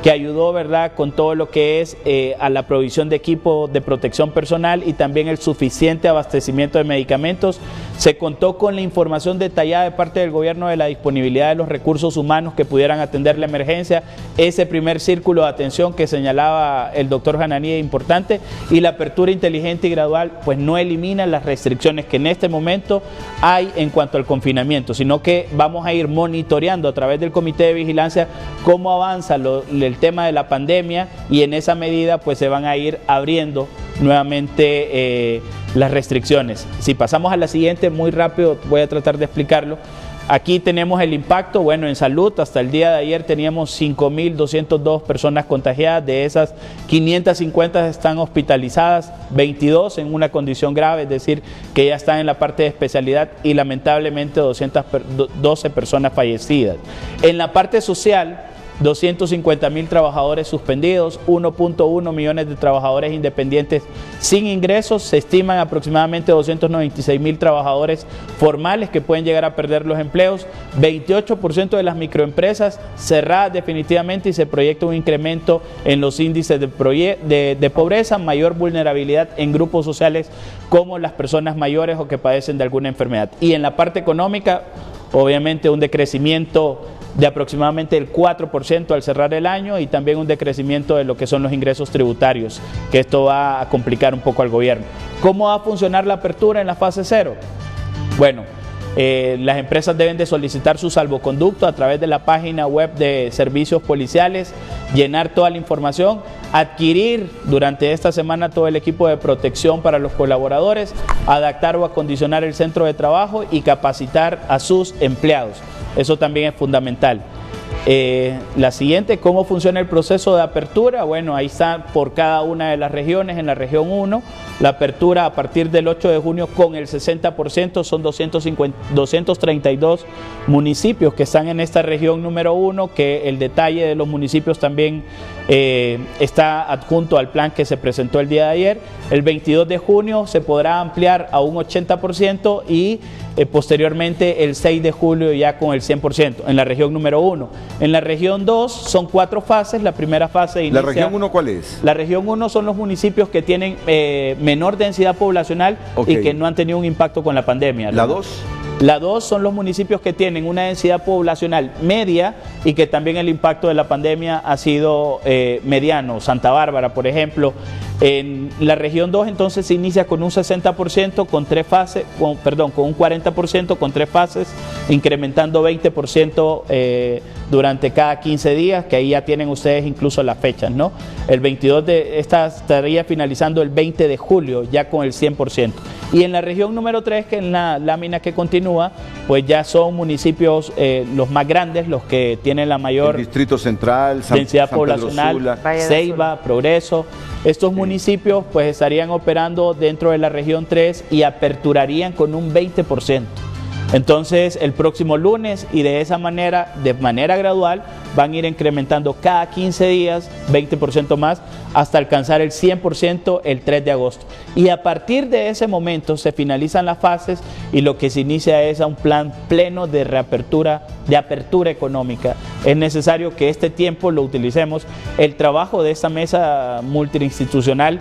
que ayudó, ¿verdad?, con todo lo que es a la provisión de equipo de protección personal y también el suficiente abastecimiento de medicamentos. Se contó con la información detallada de parte del gobierno de la disponibilidad de los recursos humanos que pudieran atender la emergencia. Ese primer círculo de atención que señalaba el doctor Jananí es importante, y la apertura inteligente y gradual pues no elimina las restricciones que en este momento hay en cuanto al confinamiento, sino que vamos a ir monitoreando a través del Comité de Vigilancia cómo avanza el tema de la pandemia, y en esa medida pues se van a ir abriendo nuevamente las restricciones. Si pasamos a la siguiente, muy rápido voy a tratar de explicarlo. Aquí tenemos el impacto. Bueno, en salud hasta el día de ayer teníamos 5.202 personas contagiadas, de esas 550 están hospitalizadas, 22 en una condición grave, es decir, que ya están en la parte de especialidad, y lamentablemente 212 personas fallecidas. En la parte social, 250.000 trabajadores suspendidos, 1.1 millones de trabajadores independientes sin ingresos, se estiman aproximadamente 296.000 trabajadores formales que pueden llegar a perder los empleos, 28% de las microempresas cerradas definitivamente, y se proyecta un incremento en los índices de pobreza, mayor vulnerabilidad en grupos sociales como las personas mayores o que padecen de alguna enfermedad. Y en la parte económica, obviamente un decrecimiento de aproximadamente el 4% al cerrar el año, y también un decrecimiento de lo que son los ingresos tributarios, que esto va a complicar un poco al gobierno. ¿Cómo va a funcionar la apertura en la fase 0? Bueno, las empresas deben de solicitar su salvoconducto a través de la página web de servicios policiales, llenar toda la información, adquirir durante esta semana todo el equipo de protección para los colaboradores, adaptar o acondicionar el centro de trabajo y capacitar a sus empleados. Eso también es fundamental. La siguiente, ¿cómo funciona el proceso de apertura? Bueno, ahí está por cada una de las regiones. En la región 1, la apertura a partir del 8 de junio con el 60%, son 232 municipios que están en esta región número 1, que el detalle de los municipios también está adjunto al plan que se presentó el día de ayer. El 22 de junio se podrá ampliar a un 80% y posteriormente el 6 de julio ya con el 100% en la región número 1. En la región 2 son 4 fases. La primera fase inicia... ¿La región 1 cuál es? La región 1 son los municipios que tienen menor densidad poblacional y que no han tenido un impacto con la pandemia. ¿La 2? La 2 son los municipios que tienen una densidad poblacional media y que también el impacto de la pandemia ha sido mediano. Santa Bárbara, por ejemplo. En la región 2 entonces se inicia con un 60% con 3 fases, con un 40% con 3 fases, incrementando 20% durante cada 15 días, que ahí ya tienen ustedes incluso las fechas, ¿no? El 22 de esta estaría finalizando el 20 de julio ya con el 100%. Y en la región número 3, que en la lámina que continúa, pues ya son municipios los más grandes, los que tienen la mayor Distrito Central, densidad poblacional, Ceiba, Progreso. Estos municipios pues estarían operando dentro de la región 3 y aperturarían con un 20%. Entonces el próximo lunes, y de esa manera, de manera gradual, van a ir incrementando cada 15 días 20% más hasta alcanzar el 100% el 3 de agosto. Y a partir de ese momento se finalizan las fases y lo que se inicia es un plan pleno de reapertura, de apertura económica. Es necesario que este tiempo lo utilicemos. El trabajo de esta mesa multisectorial,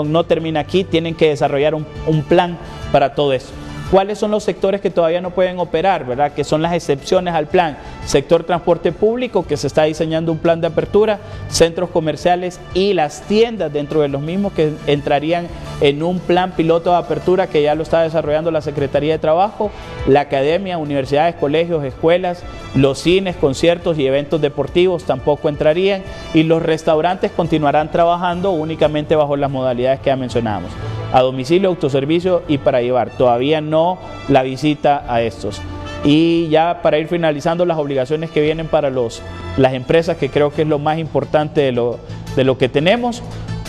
no termina aquí. Tienen que desarrollar un plan para todo eso. ¿Cuáles son los sectores que todavía no pueden operar, verdad? Que son las excepciones al plan. Sector transporte público, que se está diseñando un plan de apertura, centros comerciales y las tiendas dentro de los mismos que entrarían en un plan piloto de apertura que ya lo está desarrollando la Secretaría de Trabajo, la academia, universidades, colegios, escuelas, los cines, conciertos y eventos deportivos tampoco entrarían, y los restaurantes continuarán trabajando únicamente bajo las modalidades que ya mencionamos: a domicilio, autoservicio y para llevar. Todavía no la visita a estos. Y ya para ir finalizando, las obligaciones que vienen para las empresas, que creo que es lo más importante de lo que tenemos.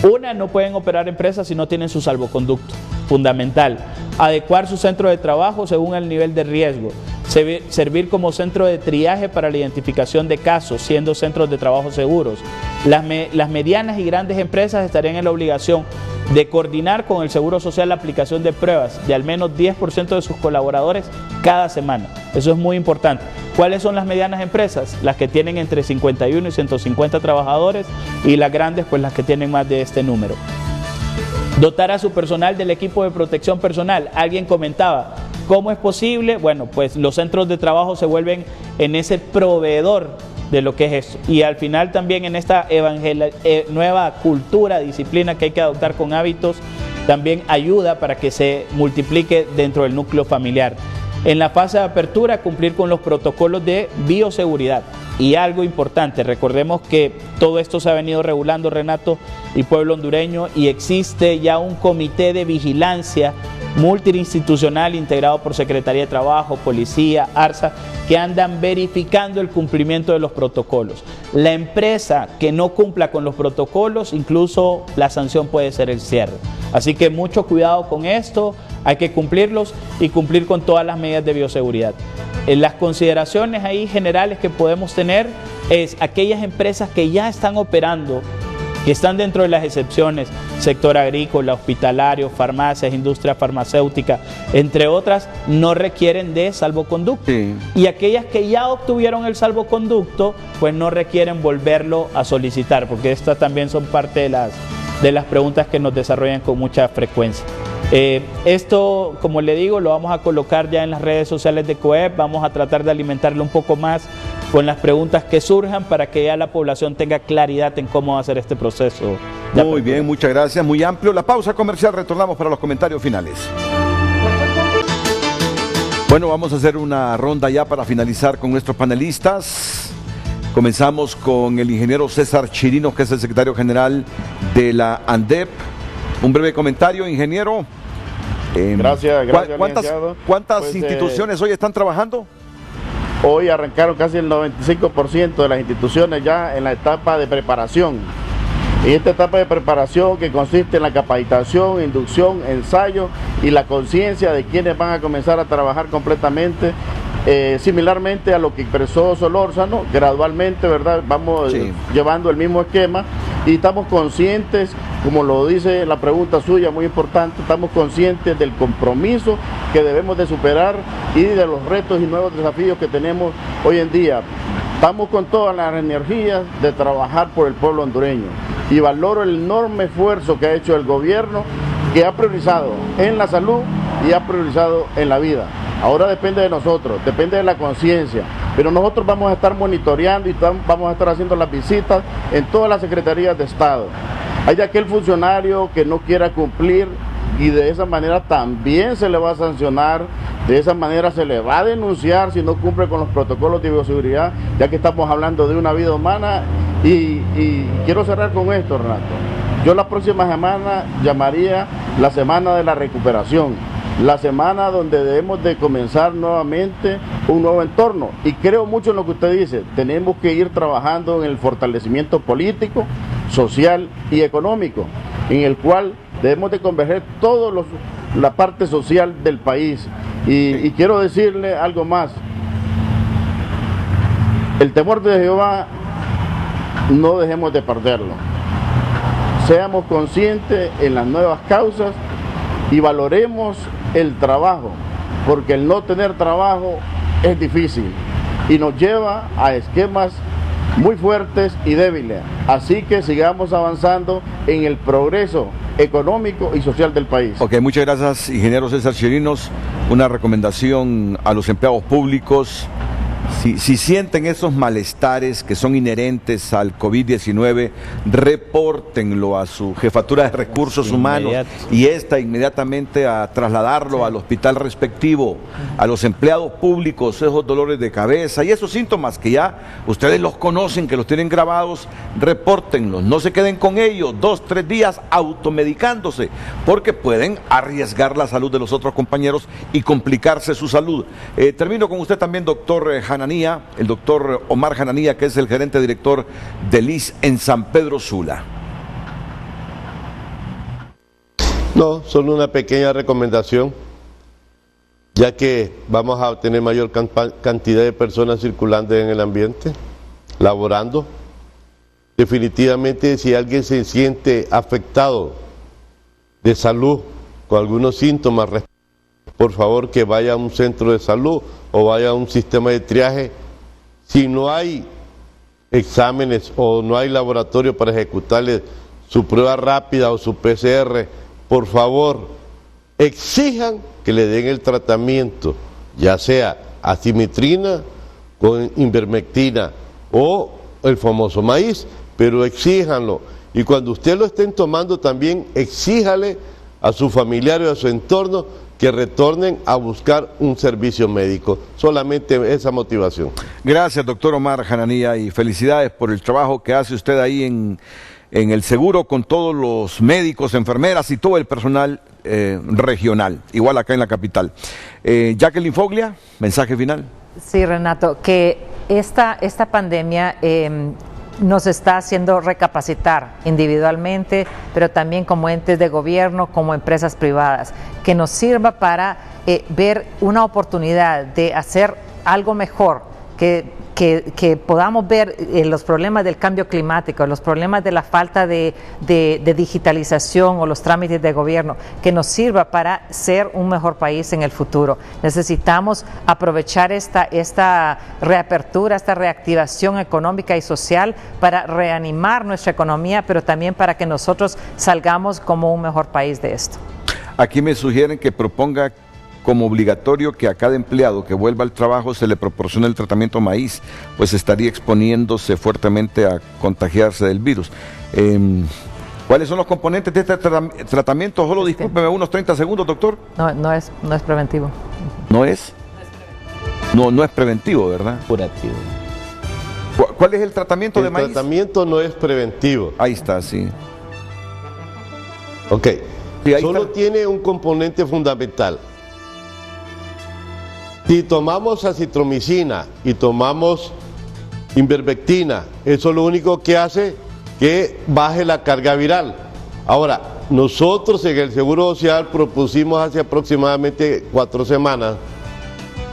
Una, no pueden operar empresas si no tienen su salvoconducto. Fundamental. Adecuar su centro de trabajo según el nivel de riesgo. Servir como centro de triaje para la identificación de casos, siendo centros de trabajo seguros. Las medianas y grandes empresas estarían en la obligación de coordinar con el Seguro Social la aplicación de pruebas de al menos 10% de sus colaboradores cada semana. Eso es muy importante. ¿Cuáles son las medianas empresas? Las que tienen entre 51 y 150 trabajadores, y las grandes, pues las que tienen más de este número. Dotar a su personal del equipo de protección personal. Alguien comentaba, ¿cómo es posible? Bueno, pues los centros de trabajo se vuelven en ese proveedor de lo que es eso. Y al final también en esta nueva cultura, disciplina que hay que adoptar con hábitos, también ayuda para que se multiplique dentro del núcleo familiar. En la fase de apertura, cumplir con los protocolos de bioseguridad. Y algo importante, recordemos que todo esto se ha venido regulando, Renato y pueblo hondureño, y existe ya un comité de vigilancia multiinstitucional integrado por Secretaría de Trabajo, Policía, ARSA, que andan verificando el cumplimiento de los protocolos. La empresa que no cumpla con los protocolos, incluso la sanción puede ser el cierre. Así que mucho cuidado con esto, hay que cumplirlos y cumplir con todas las medidas de bioseguridad. Las consideraciones ahí generales que podemos tener es aquellas empresas que ya están operando, que están dentro de las excepciones, sector agrícola, hospitalario, farmacias, industria farmacéutica, entre otras, no requieren de salvoconducto. Sí. Y aquellas que ya obtuvieron el salvoconducto, pues no requieren volverlo a solicitar, porque estas también son parte de las preguntas que nos desarrollan con mucha frecuencia. Esto, como le digo, lo vamos a colocar ya en las redes sociales de COEP, vamos a tratar de alimentarlo un poco más con las preguntas que surjan para que ya la población tenga claridad en cómo va a ser este proceso. Muy bien, muchas gracias, muy amplio. La pausa comercial, retornamos para los comentarios finales. Bueno, vamos a hacer una ronda ya para finalizar con nuestros panelistas. Comenzamos con el ingeniero César Chirinos, que es el secretario general de la ANDEP. Un breve comentario, ingeniero. Gracias, ¿Cuántas pues, instituciones hoy están trabajando? Hoy arrancaron casi el 95% de las instituciones ya en la etapa de preparación. Y esta etapa de preparación, que consiste en la capacitación, inducción, ensayo y la conciencia de quienes van a comenzar a trabajar completamente, similarmente a lo que expresó Solórzano, gradualmente, ¿verdad? Vamos llevando el mismo esquema y estamos conscientes, como lo dice la pregunta suya, muy importante, estamos conscientes del compromiso que debemos de superar y de los retos y nuevos desafíos que tenemos hoy en día. Estamos con todas las energías de trabajar por el pueblo hondureño y valoro el enorme esfuerzo que ha hecho el gobierno, que ha priorizado en la salud y ha priorizado en la vida. Ahora depende de nosotros, depende de la conciencia, pero nosotros vamos a estar monitoreando y vamos a estar haciendo las visitas en todas las secretarías de Estado. Hay aquel funcionario que no quiera cumplir y de esa manera también se le va a sancionar, de esa manera se le va a denunciar si no cumple con los protocolos de bioseguridad, ya que estamos hablando de una vida humana. Y quiero cerrar con esto, Renato. Yo la próxima semana llamaría la semana de la recuperación, la semana donde debemos de comenzar nuevamente un nuevo entorno. Y creo mucho en lo que usted dice, tenemos que ir trabajando en el fortalecimiento político, social y económico, en el cual debemos de converger toda la parte social del país. Y quiero decirle algo más. El temor de Jehová no dejemos de perderlo. Seamos conscientes en las nuevas causas y valoremos el trabajo, porque el no tener trabajo es difícil y nos lleva a esquemas muy fuertes y débiles. Así que sigamos avanzando en el progreso económico y social del país. Ok, muchas gracias, ingeniero César Chirinos. Una recomendación a los empleados públicos: si sienten esos malestares que son inherentes al COVID-19, repórtenlo a su jefatura de recursos humanos y esta inmediatamente a trasladarlo al hospital respectivo. A los empleados públicos, esos dolores de cabeza y esos síntomas que ya ustedes los conocen, que los tienen grabados, repórtenlos, no se queden con ellos 2-3 días automedicándose, porque pueden arriesgar la salud de los otros compañeros y complicarse su salud. Termino con usted también, doctor Hananía, el doctor Omar Hananía, que es el gerente director del ISSSTE en San Pedro Sula. No, solo una pequeña recomendación, ya que vamos a tener mayor cantidad de personas circulando en el ambiente, laborando. Definitivamente, si alguien se siente afectado de salud con algunos síntomas, por favor que vaya a un centro de salud o vaya a un sistema de triaje. Si no hay exámenes o no hay laboratorio para ejecutarle su prueba rápida o su PCR, por favor, exijan que le den el tratamiento, ya sea azimitrina con ivermectina o el famoso maíz, pero exíjanlo. Y cuando usted lo estén tomando también, exíjale a su familiar o a su entorno que retornen a buscar un servicio médico. Solamente esa motivación. Gracias, doctor Omar Jananía, y felicidades por el trabajo que hace usted ahí en el seguro con todos los médicos, enfermeras y todo el personal regional, igual acá en la capital. Jacqueline Foglia, mensaje final. Sí, Renato, que esta pandemia nos está haciendo recapacitar individualmente, pero también como entes de gobierno, como empresas privadas, que nos sirva para ver una oportunidad de hacer algo mejor, que podamos ver los problemas del cambio climático, los problemas de la falta de digitalización o los trámites de gobierno, que nos sirva para ser un mejor país en el futuro. Necesitamos aprovechar esta reapertura, esta reactivación económica y social para reanimar nuestra economía, pero también para que nosotros salgamos como un mejor país de esto. Aquí me sugieren que proponga como obligatorio que a cada empleado que vuelva al trabajo se le proporcione el tratamiento maíz, pues estaría exponiéndose fuertemente a contagiarse del virus. ¿Cuáles son los componentes de este tratamiento? Solo discúlpeme unos 30 segundos, doctor. No es preventivo. ¿No es? No es preventivo, ¿verdad? Curativo. ¿Cuál es el tratamiento de maíz? El tratamiento no es preventivo. Ahí está, sí. Ok. Sí, solo tiene un componente fundamental. Si tomamos acitromicina y tomamos ivermectina, eso lo único que hace que baje la carga viral. Ahora, nosotros en el Seguro Social propusimos hace aproximadamente 4 semanas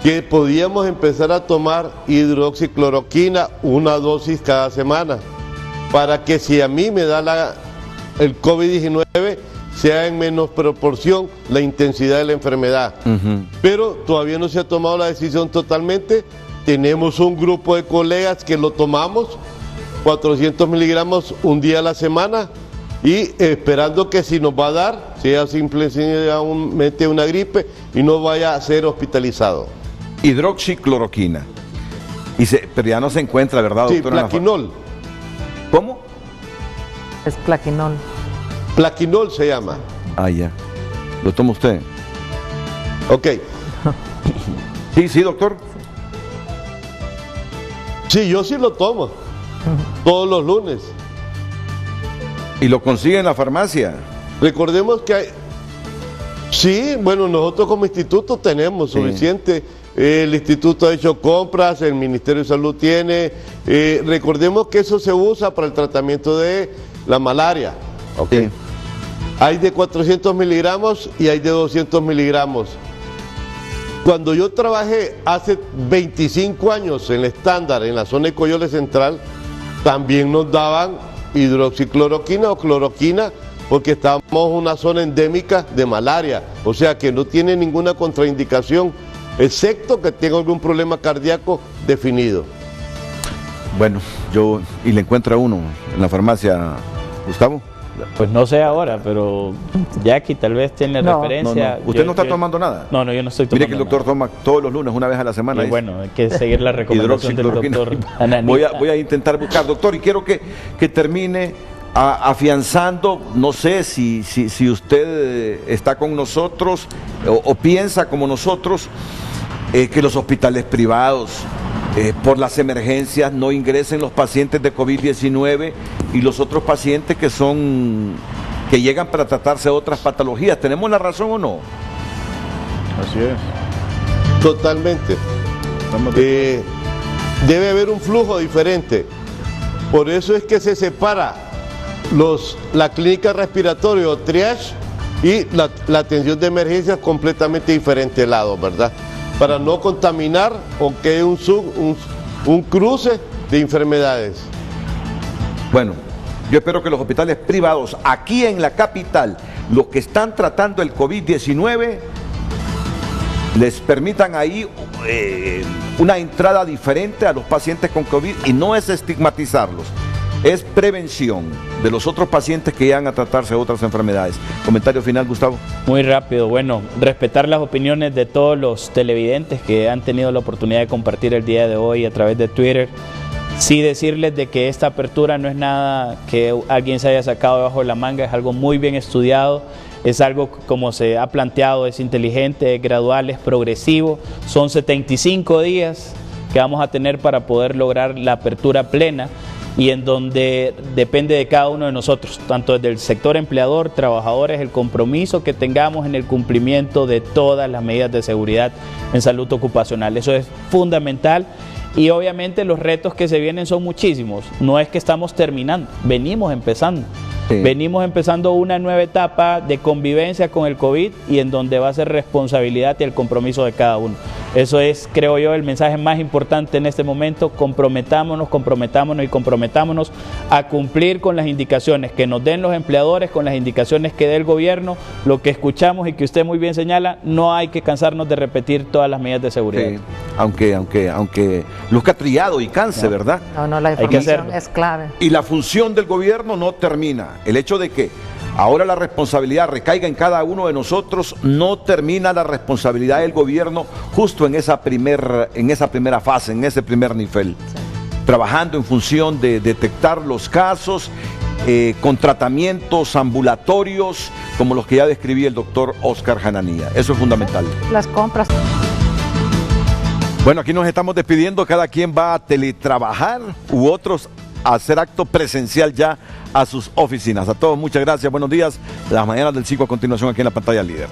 que podíamos empezar a tomar hidroxicloroquina, una dosis cada semana, para que si a mí me da el COVID-19, sea en menos proporción la intensidad de la enfermedad. Pero todavía no se ha tomado la decisión totalmente. Tenemos un grupo de colegas que lo tomamos, 400 miligramos un día a la semana, y esperando que si nos va a dar, sea simplemente una gripe y no vaya a ser hospitalizado. Hidroxicloroquina. Pero ya no se encuentra, ¿verdad, doctor? Sí, plaquinol. ¿Cómo? Es plaquinol. Plaquinol se llama. Ah, ya. ¿Lo toma usted? Ok. Sí, doctor. Sí, yo sí lo tomo. Todos los lunes. ¿Y lo consigue en la farmacia? Recordemos que sí, bueno, nosotros como instituto tenemos suficiente. El instituto ha hecho compras, el Ministerio de Salud tiene. Recordemos que eso se usa para el tratamiento de la malaria. Okay. Sí. Hay de 400 miligramos y hay de 200 miligramos. Cuando yo trabajé hace 25 años en el estándar, en la zona de Coyoles Central, también nos daban hidroxicloroquina o cloroquina porque estábamos en una zona endémica de malaria, o sea que no tiene ninguna contraindicación, excepto que tenga algún problema cardíaco definido. Bueno, y le encuentra uno en la farmacia, Gustavo. Pues no sé ahora, pero Jackie tal vez tiene referencia. No. ¿Usted no está tomando nada? No, yo no estoy tomando. Mire que el doctor toma todos los lunes, una vez a la semana. Y bueno, hay que seguir la recomendación del doctor. Voy a intentar buscar, doctor, y quiero que termine afianzando, no sé si usted está con nosotros o piensa como nosotros, que los hospitales privados, por las emergencias, no ingresen los pacientes de COVID-19 y los otros pacientes que llegan para tratarse de otras patologías. ¿Tenemos la razón o no? Así es. Totalmente. Debe haber un flujo diferente. Por eso es que se separa la clínica respiratoria o triage y la atención de emergencias completamente diferentes lados, ¿verdad? Para no contaminar o que haya un cruce de enfermedades. Bueno, yo espero que los hospitales privados aquí en la capital, los que están tratando el COVID-19, les permitan ahí una entrada diferente a los pacientes con COVID, y no es estigmatizarlos, es prevención de los otros pacientes que llegan a tratarse de otras enfermedades. Comentario final, Gustavo. Muy rápido, bueno, respetar las opiniones de todos los televidentes que han tenido la oportunidad de compartir el día de hoy a través de Twitter. Sí decirles de que esta apertura no es nada que alguien se haya sacado debajo de la manga, es algo muy bien estudiado, es algo como se ha planteado, es inteligente, es gradual, es progresivo. Son 75 días que vamos a tener para poder lograr la apertura plena, y en donde depende de cada uno de nosotros, tanto desde el sector empleador, trabajadores, el compromiso que tengamos en el cumplimiento de todas las medidas de seguridad en salud ocupacional. Eso es fundamental. Y obviamente los retos que se vienen son muchísimos. No es que estamos terminando, venimos empezando. Sí. Venimos empezando una nueva etapa de convivencia con el COVID, y en donde va a ser responsabilidad y el compromiso de cada uno. Eso es, creo yo, el mensaje más importante en este momento. Comprometámonos a cumplir con las indicaciones que nos den los empleadores, con las indicaciones que dé el gobierno, lo que escuchamos y que usted muy bien señala. No hay que cansarnos de repetir todas las medidas de seguridad. Sí. Aunque luzca trillado y canse, ¿verdad? No, la información es clave. Y la función del gobierno no termina. El hecho de que ahora la responsabilidad recaiga en cada uno de nosotros, no termina la responsabilidad del gobierno justo en esa primera fase, en ese primer nivel. Sí. Trabajando en función de detectar los casos, con tratamientos ambulatorios, como los que ya describí el doctor Oscar Jananía. Eso es fundamental. Las compras. Bueno, aquí nos estamos despidiendo, cada quien va a teletrabajar u otros a hacer acto presencial ya a sus oficinas. A todos muchas gracias, buenos días. Las mañanas del 5 a continuación aquí en la pantalla líder.